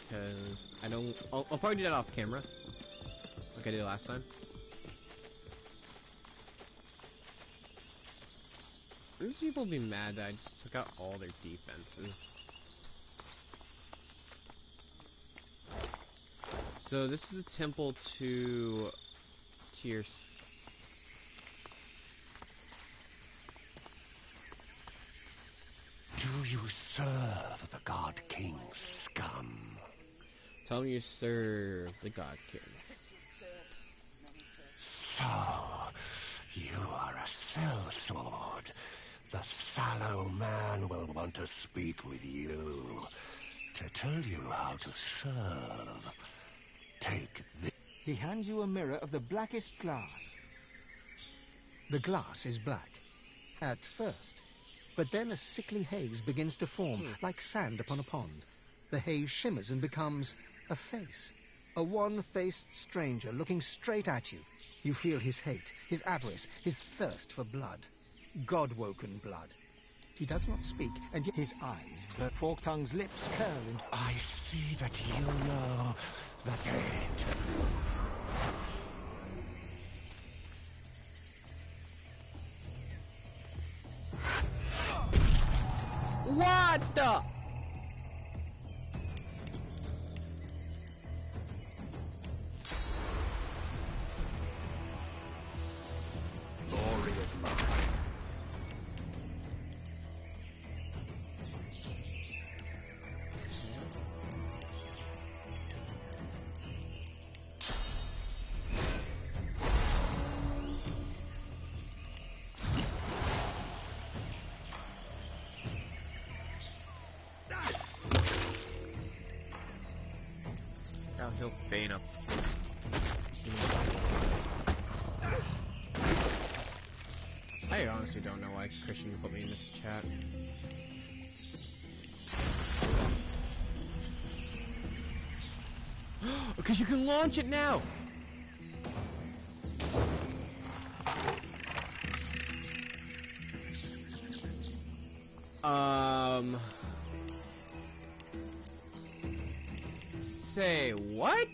Because I don't... I'll probably do that off camera. Like I did last time. These people will be mad that I just took out all their defenses. So this is a temple to Tears. Do you serve the God King, scum? Tell me you serve the God King. So, you are a sellsword. The sallow man will want to speak with you, to tell you how to serve. Take this. He hands you a mirror of the blackest glass. The glass is black, at first, but then a sickly haze begins to form, like sand upon a pond. The haze shimmers and becomes a face. A one-faced stranger looking straight at you. You feel his hate, his avarice, his thirst for blood. God-woken blood. He does not speak, and yet his eyes burn. Fork-tongue's lips curl into... I see that you know the dead. What the? Glory is mine. Oh, he'll Bane up. I honestly don't know why Christian put me in this chat. Because you can launch it now! Say what?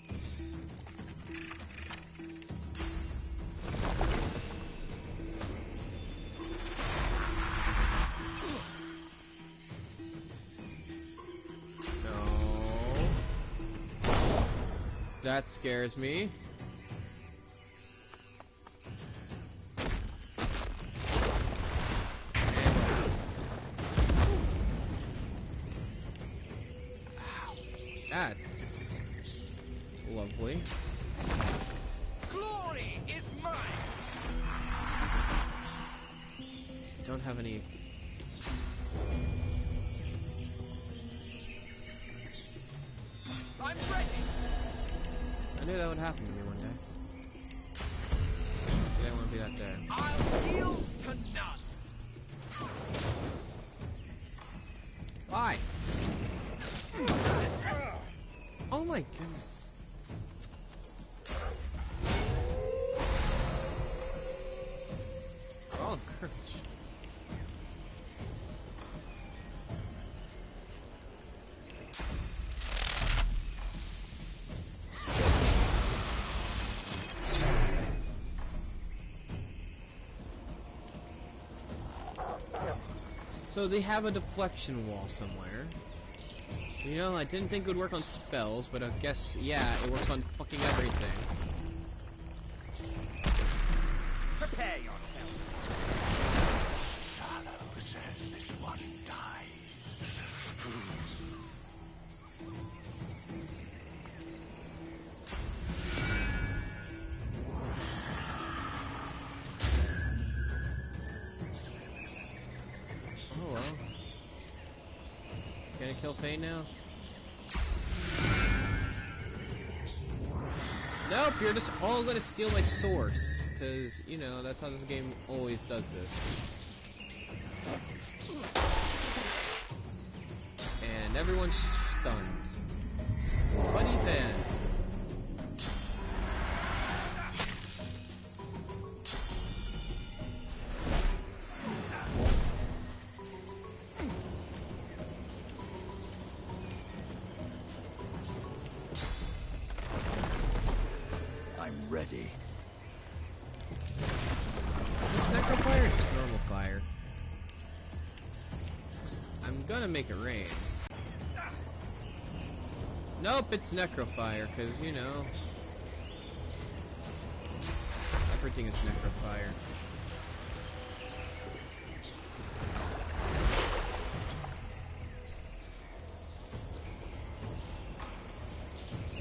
No. That scares me. That's lovely. Glory is mine. Don't have any. I'm ready. I knew that would happen to me one day. Today I want to be that day. I'll yield to none. Why? Oh my goodness. Oh, courage. So they have a deflection wall somewhere. You know, I didn't think it would work on spells, but I guess, yeah, it works on fucking everything. Prepare yourself. Shallow says this one dies. kill Faye now? Nope, you're just all gonna steal my source. Because, you know, that's how this game always does this. And everyone's stunned. Buddy then. I'm ready. Is this necro fire or just normal fire? I'm gonna make it rain. Nope, it's necrofire, because, you know, everything is necrofire.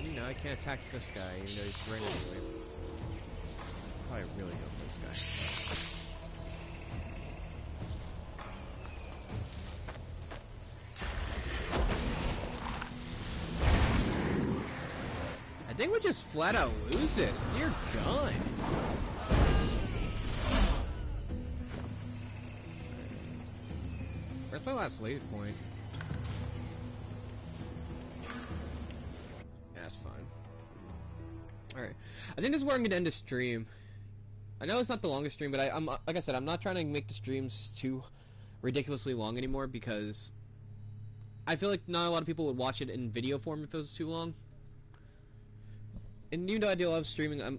You know, I can't attack this guy, even though he's right anyway. Probably really go for this guy. I think we just flat out lose this. Dear God. Where's my last waypoint? Yeah, that's fine. Alright. I think this is where I'm going to end the stream. I know it's not the longest stream, but I'm like I said, I'm not trying to make the streams too ridiculously long anymore because I feel like not a lot of people would watch it in video form if it was too long. And you know I do love streaming. And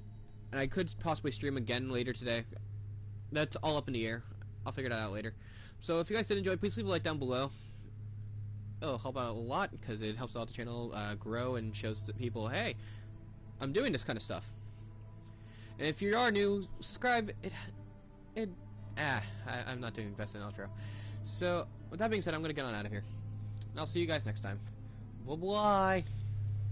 I could possibly stream again later today. That's all up in the air. I'll figure that out later. So if you guys did enjoy, please leave a like down below. It'll help out a lot because it helps out the channel grow and shows to people, hey, I'm doing this kind of stuff. And if you are new, subscribe. I'm not doing best in outro. So with that being said, I'm gonna get on out of here. And I'll see you guys next time. Bye bye.